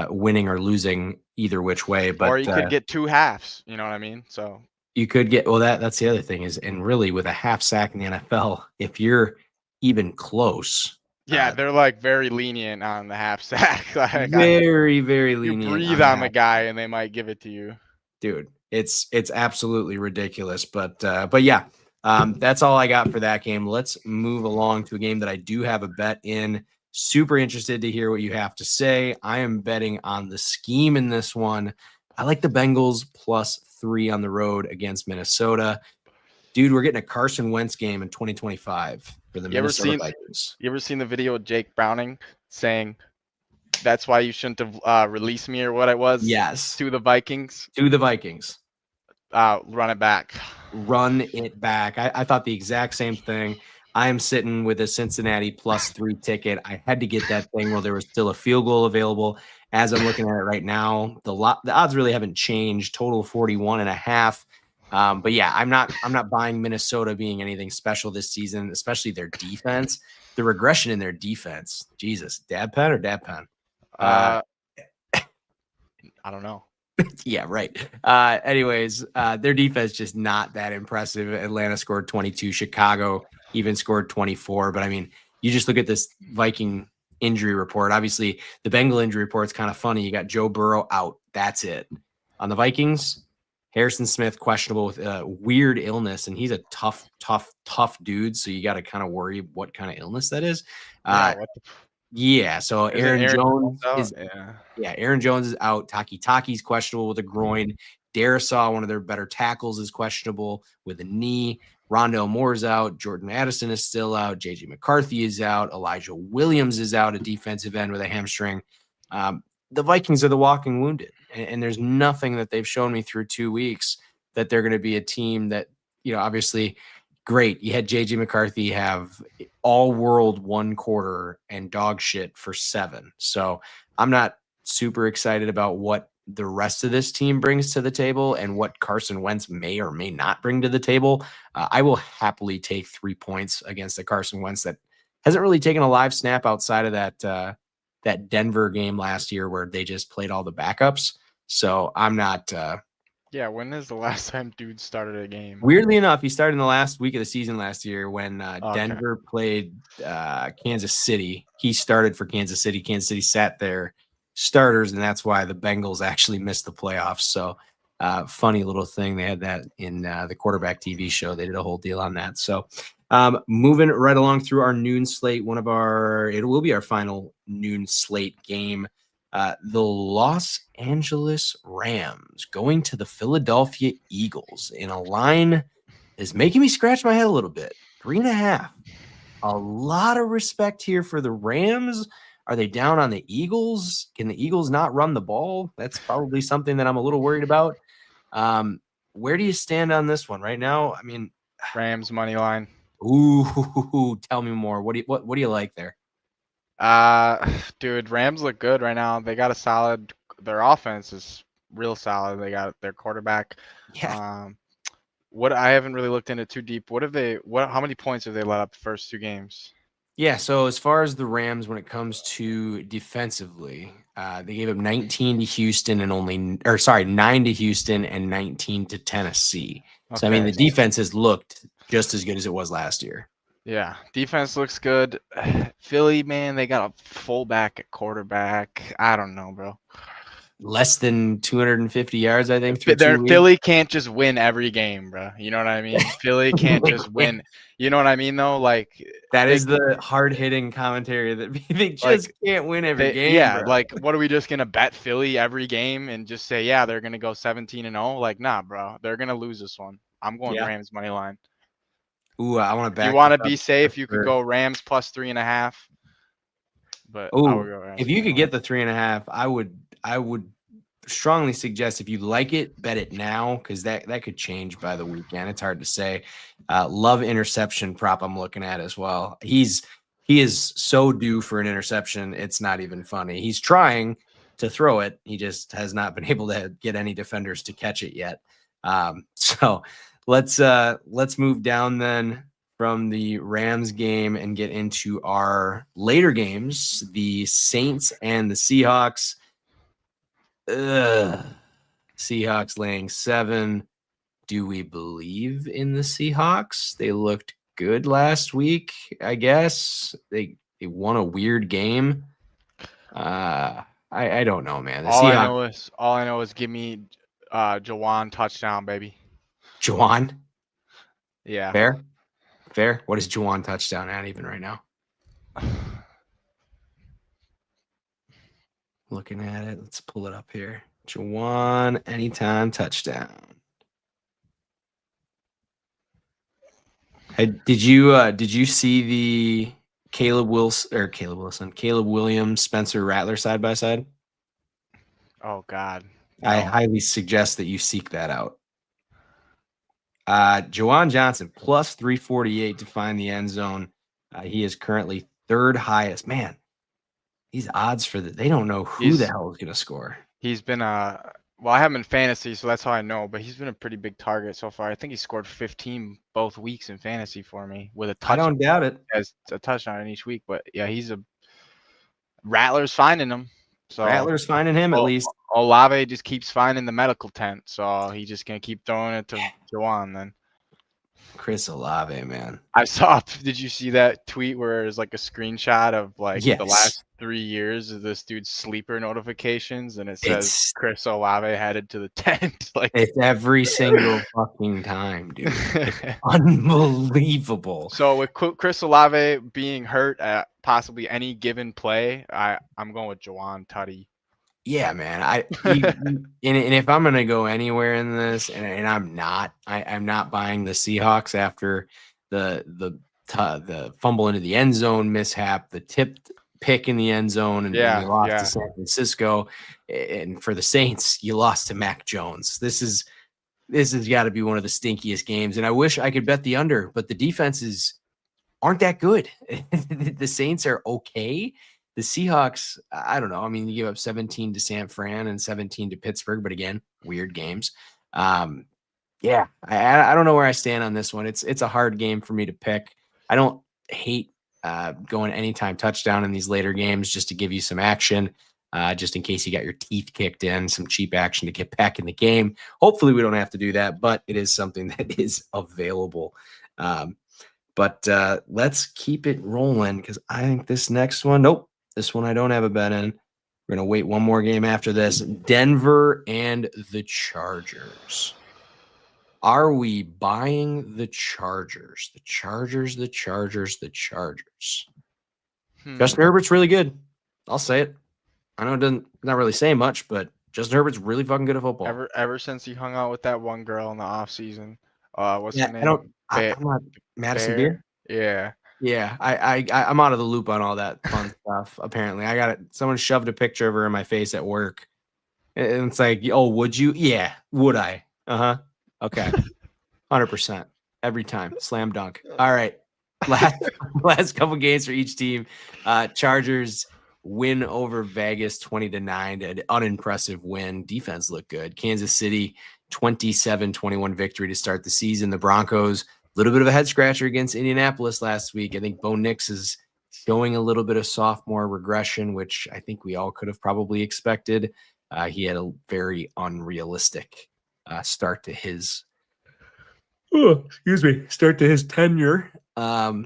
winning or losing either which way. But or you could get 2 halves. You know what I mean? So. You could get, well, that's the other thing is, and really with a half sack in the NFL, if you're even close. Yeah, they're like very lenient on the half sack. Like, very, very lenient. You breathe on the guy and they might give it to you. Dude, it's absolutely ridiculous. But yeah, that's all I got for that game. Let's move along to a game that I do have a bet in. Super interested to hear what you have to say. I am betting on the scheme in this one. I like the Bengals +3 on the road against Minnesota. Dude, we're getting a Carson Wentz game in 2025. for the You ever Minnesota seen Vikings. you ever seen the video of Jake Browning saying that's why you shouldn't have released me or what it was Yes, to the Vikings? to the Vikings. Run it back. Run it back. I thought the exact same thing. I am sitting with a Cincinnati +3 ticket. I had to get that thing while there was still a field goal available. As I'm looking at it right now, the odds really haven't changed. Total 41.5. But yeah, I'm not buying Minnesota being anything special this season, especially their defense. The regression in their defense. Jesus, dab pen or dab pen? I don't know. Yeah, right. Anyways, their defense just not that impressive. Atlanta scored 22. Chicago even scored 24. But I mean, you just look at this Viking injury report. Obviously, the Bengal injury report is kind of funny. You got Joe Burrow out. That's it. On the Vikings, Harrison Smith questionable with a weird illness, and he's a tough dude. So you got to kind of worry what kind of illness that is. Yeah, what the Yeah. So Isn't Aaron Jones out? is Yeah. Aaron Jones is out. Taki's questionable with a groin. Darisaw, one of their better tackles, is questionable with a knee. Rondell Moore's out. Jordan Addison is still out. JJ McCarthy is out. Elijah Williams is out, a defensive end with a hamstring. The Vikings are the walking wounded, and there's nothing that they've shown me through 2 weeks that they're going to be a team that, obviously great. You had JJ McCarthy have all world 1 quarter and dog shit for 7. So I'm not super excited about what the rest of this team brings to the table and what Carson Wentz may or may not bring to the table. I will happily take 3 points against the Carson Wentz that hasn't really taken a live snap outside of that Denver game last year where they just played all the backups. So I'm not. Yeah, when is the last time dude started a game? Weirdly enough, he started in the last week of the season last year when Okay. Denver played Kansas City. He started for Kansas City. Kansas City sat their starters, and that's why the Bengals actually missed the playoffs. So funny little thing. They had that in the quarterback TV show. They did a whole deal on that. So moving right along through our noon slate, it will be our final noon slate game. The Los Angeles Rams going to the Philadelphia Eagles in a line is making me scratch my head a little bit. 3.5. A lot of respect here for the Rams. Are they down on the Eagles? Can the Eagles not run the ball? That's probably something that I'm a little worried about. Where do you stand on this one right now? I mean, Rams money line. Ooh, tell me more. What do you like there? Dude, Rams look good right now. They got their offense is real solid. They got their quarterback. Yeah. What I haven't really looked into too deep. How many points have they let up the first 2 games? Yeah, so as far as the Rams, when it comes to defensively, they gave up 19 to Houston and 9 to Houston and 19 to Tennessee. So, I mean, the defense has looked just as good as it was last year. Yeah, defense looks good. Philly, man, they got a fullback at quarterback. I don't know, bro. Less than 250 yards, I think. Philly can't just win every game, bro. You know what I mean? Philly can't just win. You know what I mean, though? Like that is the hard-hitting commentary that they just can't win every game. Yeah, bro. like what are we just gonna bet Philly every game and just say, yeah, they're gonna go 17-0? Like, nah, bro, they're gonna lose this one. I'm going Rams money line. Ooh, I want to back. You want to be safe? You could go Rams plus 3.5. But if you could get the 3.5, I would strongly suggest if you like it, bet it now because that could change by the weekend. It's hard to say. Love interception prop I'm looking at as well. He is so due for an interception. It's not even funny. He's trying to throw it. He just has not been able to get any defenders to catch it yet. So let's move down then from the Rams game and get into our later games, the Saints and the Seahawks. Seahawks laying 7. Do we believe in the Seahawks? They looked good last week, I guess. They won a weird game. I don't know, man. All I know is give me Jawan touchdown, baby. Jawan? Yeah. Fair. What is Jawan touchdown at even right now? Looking at it. Let's pull it up here. Jawan anytime touchdown. Did you see the Caleb Williams, Spencer Rattler side by side? Oh God. I No. highly suggest that you seek that out. Juwan Johnson plus 348 to find the end zone. He is currently third highest. Man, these odds they don't know who the hell is going to score. He's been well, I have him in fantasy, so that's how I know, but he's been a pretty big target so far. I think he scored 15 both weeks in fantasy for me with a touchdown. I don't doubt it. Has a touchdown in each week, but yeah, Rattler's finding him. So Rattler's finding him at least. Olave just keeps finding the medical tent, so he's just gonna keep throwing it to Juwan then. Chris Olave, man. Did you see that tweet where it's like a screenshot of like the last 3 years of this dude's sleeper notifications, and it says Chris Olave headed to the tent? Like it's every single fucking time, dude. It's unbelievable. So with Chris Olave being hurt at possibly any given play, I'm going with Juwan Tutty. Yeah, man. And if I'm gonna go anywhere in this, and I'm not buying the Seahawks after the fumble into the end zone mishap, the tipped pick in the end zone, and you lost to San Francisco. And for the Saints, you lost to Mac Jones. This has got to be one of the stinkiest games. And I wish I could bet the under, but the defenses aren't that good. The Saints are okay. The Seahawks, I don't know. I mean, you give up 17 to San Fran and 17 to Pittsburgh, but again, weird games. I don't know where I stand on this one. It's a hard game for me to pick. I don't hate going anytime touchdown in these later games just to give you some action, just in case you got your teeth kicked in, some cheap action to get back in the game. Hopefully we don't have to do that, but it is something that is available. But let's keep it rolling because I think this next one, this one I don't have a bet in. We're going to wait one more game after this. Denver and the Chargers. Are we buying the Chargers? The Chargers. Justin Herbert's really good. I'll say it. I know it doesn't not really say much, but Justin Herbert's really fucking good at football. Ever since he hung out with that one girl in the offseason. What's her name? I'm not Madison Beer. Yeah. Yeah, I'm out of the loop on all that fun stuff. Apparently, I got it. Someone shoved a picture of her in my face at work, and it's like, oh, would you? Yeah, would I? Okay, 100% every time, slam dunk. All right, last couple games for each team. Chargers win over Vegas 20-9, an unimpressive win. Defense looked good. Kansas City 27-21 victory to start the season. The Broncos. Little bit of a head scratcher against Indianapolis last week. I think Bo Nix is showing a little bit of sophomore regression, which I think we all could have probably expected. He had a very unrealistic start to his tenure. Where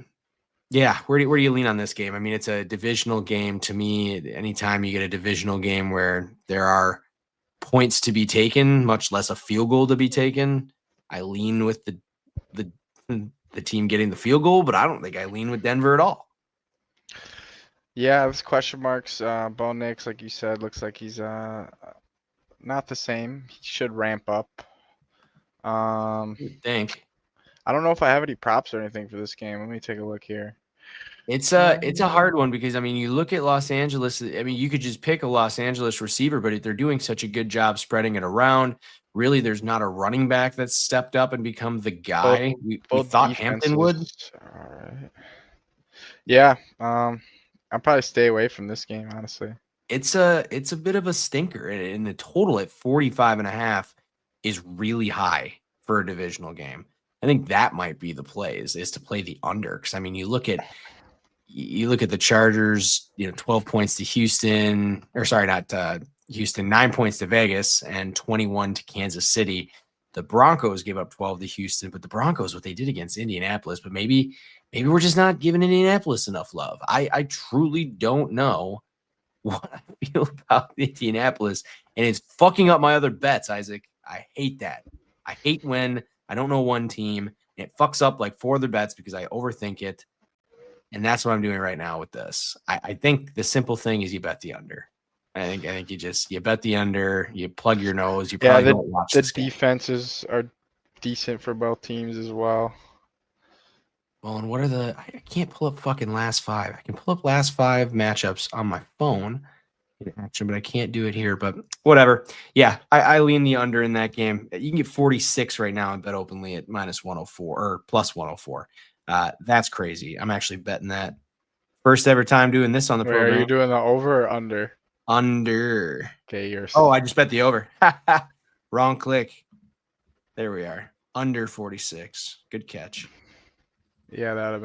do you lean on this game? I mean, it's a divisional game to me. Anytime you get a divisional game where there are points to be taken, much less a field goal to be taken, I lean with the team getting the field goal, but I don't think I lean with Denver at all. Yeah, there's question marks. Bo Nix, like you said, looks like he's not the same. He should ramp up. You'd think. I don't know if I have any props or anything for this game. Let me take a look here. It's a hard one because, I mean, you look at Los Angeles. I mean, you could just pick a Los Angeles receiver, but they're doing such a good job spreading it around. Really, there's not a running back that's stepped up and become the guy we thought Hampton would. All right. Yeah, I'll probably stay away from this game, honestly. It's a bit of a stinker, and the total at 45.5 is really high for a divisional game. I think that might be the play is to play the under, because I mean, you look at the Chargers, 12 points to Houston, or sorry, not Houston, 9 points to Vegas and 21 to Kansas City. The Broncos gave up 12 to Houston, but the Broncos, what they did against Indianapolis, but maybe we're just not giving Indianapolis enough love. I truly don't know what I feel about Indianapolis, and it's fucking up my other bets, Isaac. I hate that. I hate when I don't know one team and it fucks up like 4 other bets because I overthink it. And that's what I'm doing right now with this. I think the simple thing is you bet the under. I think you bet the under, you plug your nose, you probably don't watch the this game. Defenses are decent for both teams as well. Well, and what are I can't pull up fucking last five. I can pull up last five matchups on my phone in action, but I can't do it here. But whatever. Yeah, I lean the under in that game. You can get 46 right now and bet openly at minus 104 or plus 104. That's crazy. I'm actually betting that. First ever time doing this on the Wait, are program. you doing the over or under? Under. Okay, you're. Oh, I just bet the over. Wrong click. There we are. Under 46. Good catch. Yeah, that'd have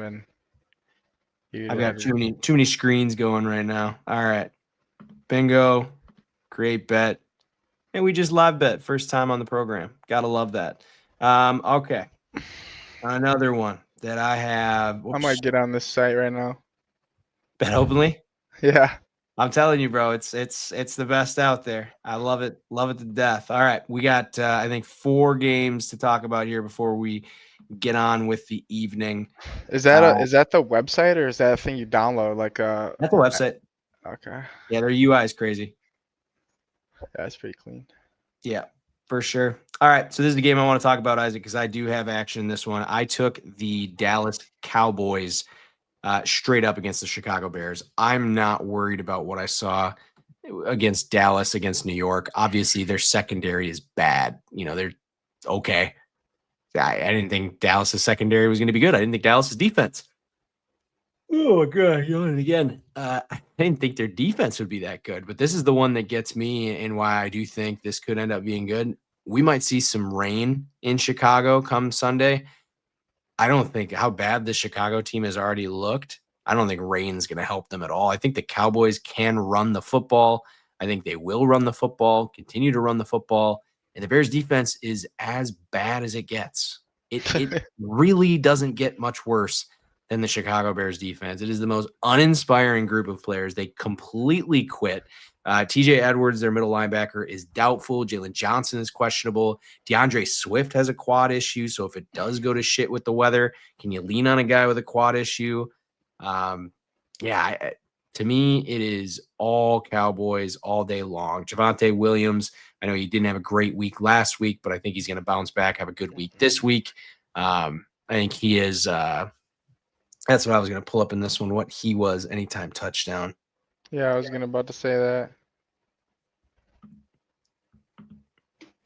been. I've got too many screens going right now. All right. Bingo. Great bet. And we just live bet. First time on the program. Gotta love that. Okay. Another one that I have. I might get on this site right now. Bet openly. Yeah. I'm telling you, bro, it's the best out there. I love it to death. All right, we got I think 4 games to talk about here before we get on with the evening. Is that the website or is that a thing you download? Like That's the website. Okay. Yeah, their UI is crazy. Yeah, that's pretty clean. Yeah, for sure. All right, so this is the game I want to talk about, Isaac, because I do have action in this one. I took the Dallas Cowboys straight up against the Chicago Bears. I'm not worried about what I saw against Dallas, against New York. Obviously, their secondary is bad. They're okay. I didn't think Dallas' secondary was going to be good. I didn't think Dallas' defense. Oh, God. Yelling again. I didn't think their defense would be that good, but this is the one that gets me and why I do think this could end up being good. We might see some rain in Chicago come Sunday. I don't think how bad the Chicago team has already looked. I don't think rain's going to help them at all. I think the Cowboys can run the football. I think they will run the football, continue to run the football. And the Bears defense is as bad as it gets. It really doesn't get much worse than the Chicago Bears defense. It is the most uninspiring group of players. They completely quit. TJ Edwards, their middle linebacker, is doubtful. Jalen Johnson is questionable. DeAndre Swift has a quad issue. So if it does go to shit with the weather, can you lean on a guy with a quad issue? To me, it is all Cowboys all day long. Javonte Williams, I know he didn't have a great week last week, but I think he's going to bounce back, have a good week this week. I think he is that's what I was going to pull up in this one, what he was anytime touchdown. Yeah, I was about to say that.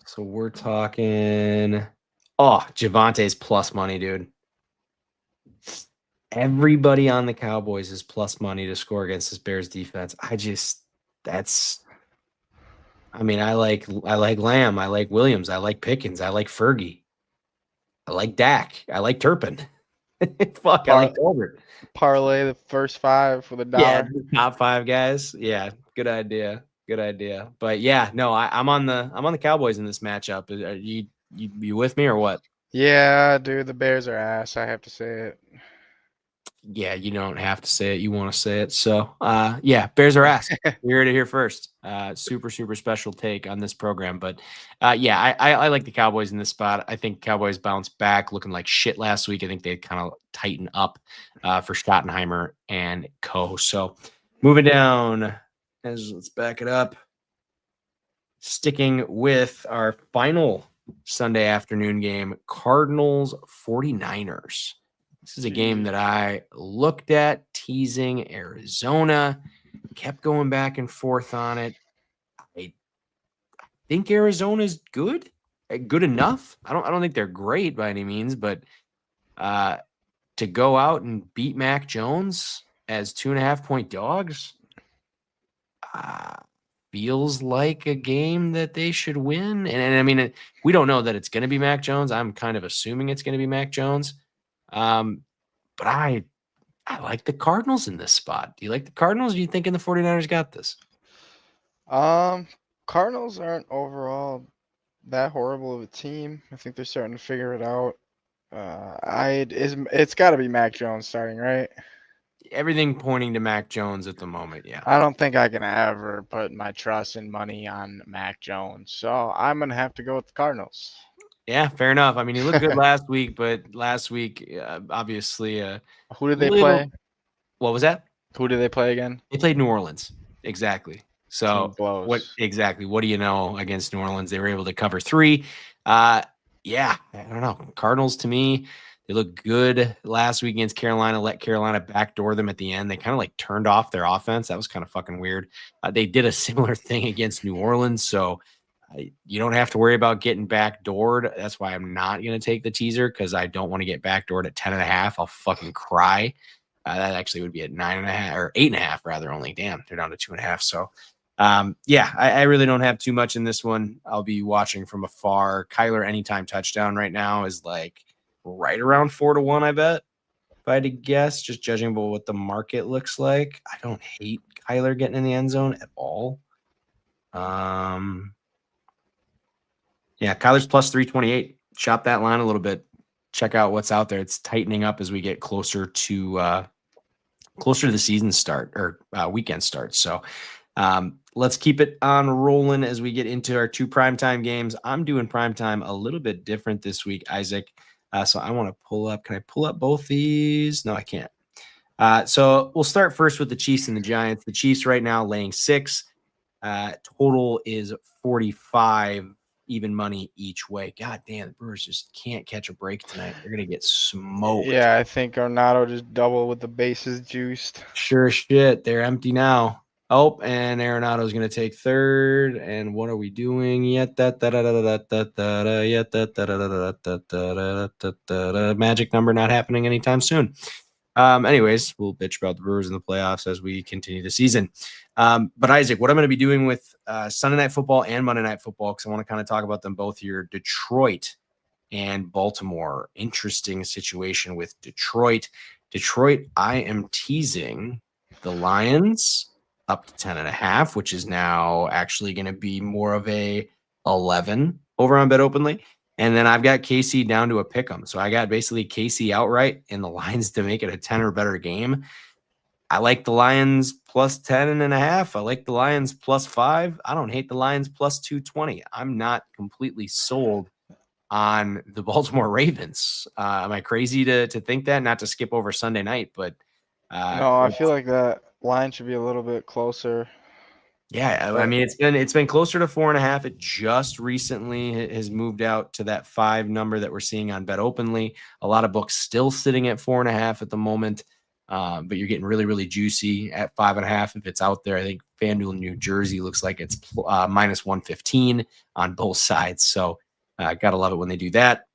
So we're talking. Oh, Javante's plus money, dude. Everybody on the Cowboys is plus money to score against this Bears defense. I like Lamb. I like Williams. I like Pickens. I like Fergie. I like Dak. I like Turpin. Fuck, I like Colbert. Parlay the first 5 for the dollar. Yeah, top 5 guys. Yeah, good idea. But yeah, no, I'm on the Cowboys in this matchup. Are you with me or what? Yeah, dude, the Bears are ass. I have to say it. Yeah, you don't have to say it. You want to say it. So, yeah, Bears are ass. You heard it here first. Super, super special take on this program. But, yeah, I like the Cowboys in this spot. I think Cowboys bounced back looking like shit last week. I think they kind of tighten up for Schottenheimer and co. So, moving down, let's back it up. Sticking with our final Sunday afternoon game, Cardinals 49ers. This is a game that I looked at teasing Arizona, kept going back and forth on it. I think Arizona's good enough. I don't think they're great by any means, but to go out and beat Mac Jones as 2.5-point dogs feels like a game that they should win. And I mean, we don't know that it's going to be Mac Jones. I'm kind of assuming it's going to be Mac Jones. But I like the Cardinals in this spot. Do you like the Cardinals? Or do you thinking the 49ers got this? Cardinals aren't overall that horrible of a team. I think they're starting to figure it out. It's got to be Mac Jones starting, right? Everything pointing to Mac Jones at the moment, yeah. I don't think I can ever put my trust and money on Mac Jones, so I'm gonna have to go with the Cardinals. Yeah, fair enough. I mean, he looked good last week, but last week, obviously, who did they play? What was that? Who did they play again? They played New Orleans. Exactly. So what do you know against New Orleans? They were able to cover 3. Yeah, I don't know. Cardinals to me, They looked good last week against Carolina, let Carolina backdoor them at the end. They kind of like turned off their offense. That was kind of fucking weird. They did a similar thing against New Orleans. So you don't have to worry about getting backdoored. That's why I'm not going to take the teaser, because I don't want to get backdoored at 10.5. I'll fucking cry. That actually would be at 9.5 or 8.5 rather only. Damn, they're down to 2.5. So I really don't have too much in this one. I'll be watching from afar. Kyler anytime touchdown right now is like right around 4-1, I bet, if I had to guess, just judging by what the market looks like. I don't hate Kyler getting in the end zone at all. Yeah, Kyler's plus 328. Shop that line a little bit. Check out what's out there. It's tightening up as we get closer to the season start or weekend start. So let's keep it on rolling as we get into our 2 primetime games. I'm doing primetime a little bit different this week, Isaac. So I want to pull up. Can I pull up both these? No, I can't. So we'll start first with the Chiefs and the Giants. The Chiefs right now laying 6. Total is 45, even money each way. God damn, the Brewers just can't catch a break tonight. They're going to get smoked. Yeah, I think Arnado just doubled with the bases juiced. Sure as shit. They're empty now. Oh, and Arenado's going to take third. And what are we doing? Magic number not happening anytime soon. Anyways, we'll bitch about the Brewers in the playoffs as we continue the season. But Isaac, what I'm going to be doing with Sunday Night Football and Monday Night Football, because I want to kind of talk about them both here, Detroit and Baltimore. Interesting situation with Detroit. Detroit, I am teasing the Lions up to 10.5, which is now actually going to be more of a 11 over on BetOpenly. And then I've got KC down to a pick 'em. So I got basically KC outright and the Lions to make it a 10 or better game. I like the Lions plus 10.5. I like the Lions plus 5. I don't hate the Lions plus 220. I'm not completely sold on the Baltimore Ravens. Am I crazy to think that? Not to skip over Sunday night, but No, I feel like that line should be a little bit closer. Yeah, I mean it's been closer to 4.5. It just recently has moved out to that 5 number that we're seeing on BetOpenly. A lot of books still sitting at 4.5 at the moment, but you're getting really, really juicy at 5.5 if it's out there. I think FanDuel New Jersey looks like it's minus 115 on both sides. So gotta love it when they do that.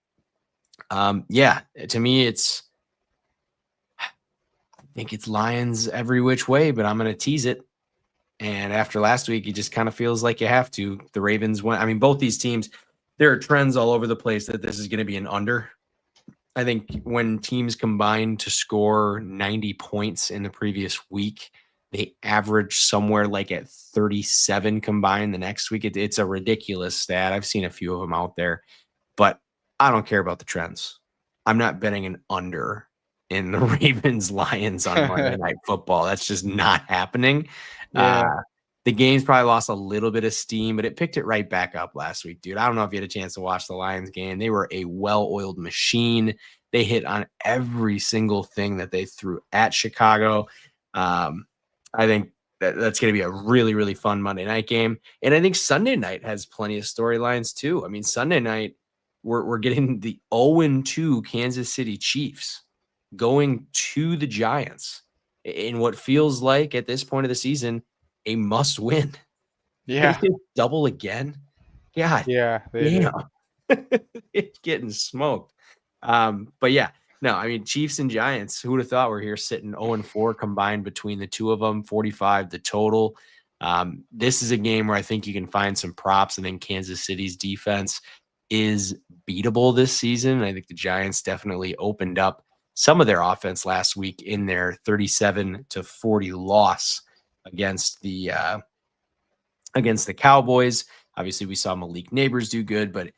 Yeah, to me I think it's Lions every which way, but I'm gonna tease it. And after last week, it just kind of feels like you have to. The Ravens went. I mean, both these teams, there are trends all over the place that this is going to be an under. I think when teams combine to score 90 points in the previous week, they average somewhere like at 37 combined the next week. It's a ridiculous stat. I've seen a few of them out there, but I don't care about the trends. I'm not betting an under in the Ravens Lions on Monday Night Football. That's just not happening. Yeah. The game's probably lost a little bit of steam, but it picked it right back up last week, dude. I don't know if you had a chance to watch the Lions game. They were a well-oiled machine. They hit on every single thing that they threw at Chicago. I think that's going to be a really, really fun Monday night game. And I think Sunday night has plenty of storylines too. I mean, Sunday night, we're getting the 0-2 Kansas City Chiefs going to the Giants in what feels like at this point of the season a must win. Yeah. Double again. God. Yeah. It's getting smoked. But yeah, no, I mean, Chiefs and Giants, who would have thought we're here sitting 0-4 combined between the two of them, 45 the total. This is a game where I think you can find some props. I think Kansas City's defense is beatable this season. I think the Giants definitely opened up some of their offense last week in their 37-40 loss against the Cowboys. Obviously, we saw Malik Neighbors do good, but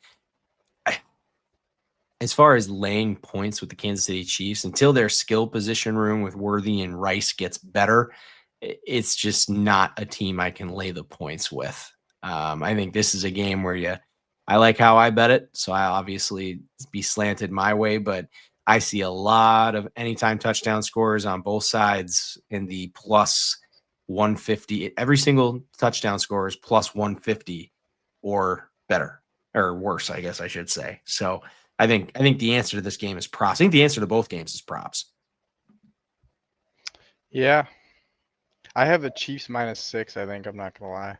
as far as laying points with the Kansas City Chiefs, until their skill position room with Worthy and Rice gets better, it's just not a team I can lay the points with. I think this is a game where I like how I bet it, so I obviously be slanted my way, but I see a lot of anytime touchdown scores on both sides in the plus 150. Every single touchdown score is plus 150 or better, or worse, I guess I should say. So I think the answer to this game is props. I think the answer to both games is props. Yeah. I have the Chiefs -6, I think. I'm not gonna lie.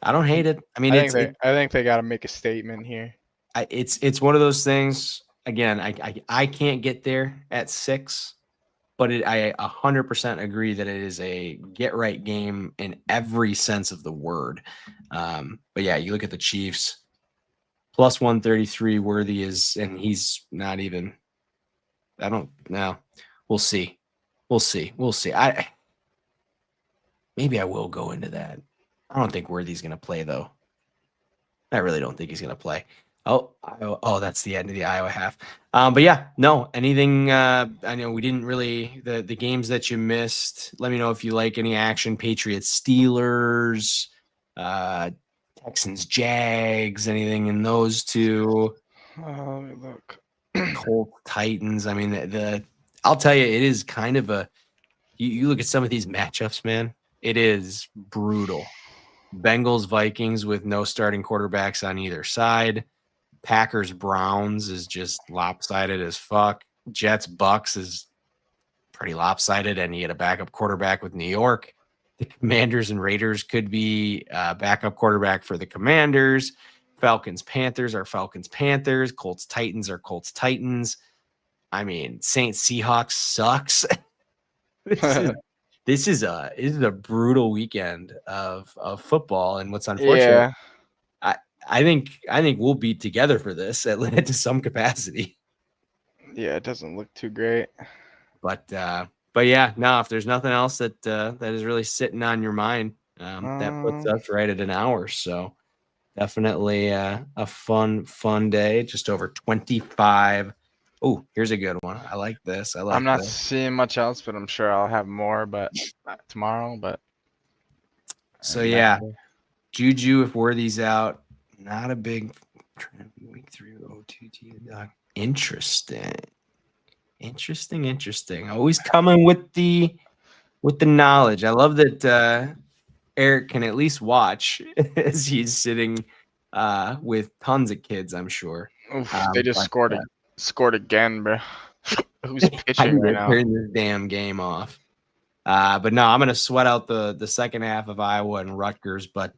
I don't hate it. I mean, I think they gotta make a statement here. it's one of those things. Again, I can't get there at 6, but I 100% agree that it is a get right game in every sense of the word. But yeah, you look at the Chiefs plus 133. Worthy is, and he's not even. I don't know. We'll see. Maybe I will go into that. I don't think Worthy's going to play though. I really don't think he's going to play. Oh, that's the end of the Iowa half. But yeah, no, anything. I know we didn't really the games that you missed. Let me know if you like any action. Patriots, Steelers, Texans, Jags, anything in those two. Let me look. Colts, Titans. I mean, I'll tell you, it is kind of a. You look at some of these matchups, man. It is brutal. Bengals, Vikings with no starting quarterbacks on either side. Packers, Browns is just lopsided as fuck. Jets, Bucks is pretty lopsided, and you get a backup quarterback with New York. The Commanders and Raiders could be a backup quarterback for the Commanders. Falcons, Panthers are Falcons, Panthers. Colts, Titans are Colts, Titans. I mean, Saints, Seahawks sucks. This is a brutal weekend of football, and what's unfortunate, I think we'll be together for this to some capacity. Yeah, it doesn't look too great. But yeah, no, if there's nothing else that is really sitting on your mind, that puts us right at an hour. So definitely a fun day. Just over 25. Oh, here's a good one. I like this. I'm not seeing much else, but I'm sure I'll have more. But tomorrow. But so yeah, Juju if Worthy's out, not a big week 3 OTT. Interesting. Always coming with the knowledge. I love that Eric can at least watch as he's sitting with tons of kids, I'm sure. Oof, they just scored again, bro. Who's pitching right now? Turn this damn game off. But no, I'm gonna sweat out the second half of Iowa and Rutgers. But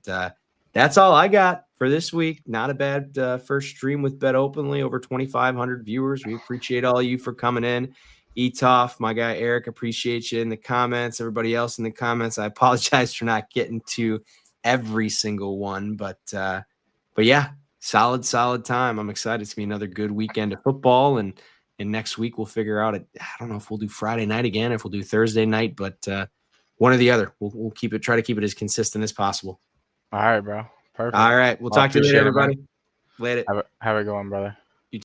that's all I got for this week. Not a bad first stream with BetOpenly. Over 2,500 viewers. We appreciate all of you for coming in. Etoff, my guy Eric, appreciate you in the comments. Everybody else in the comments, I apologize for not getting to every single one, but yeah, solid time. I'm excited. It's gonna be another good weekend of football, and next week we'll figure out it. I don't know if we'll do Friday night again, if we'll do Thursday night, but one or the other. We'll try to keep it as consistent as possible. All right, bro. Perfect. All right, we'll talk to you later, everybody. Later. Have a good one, brother.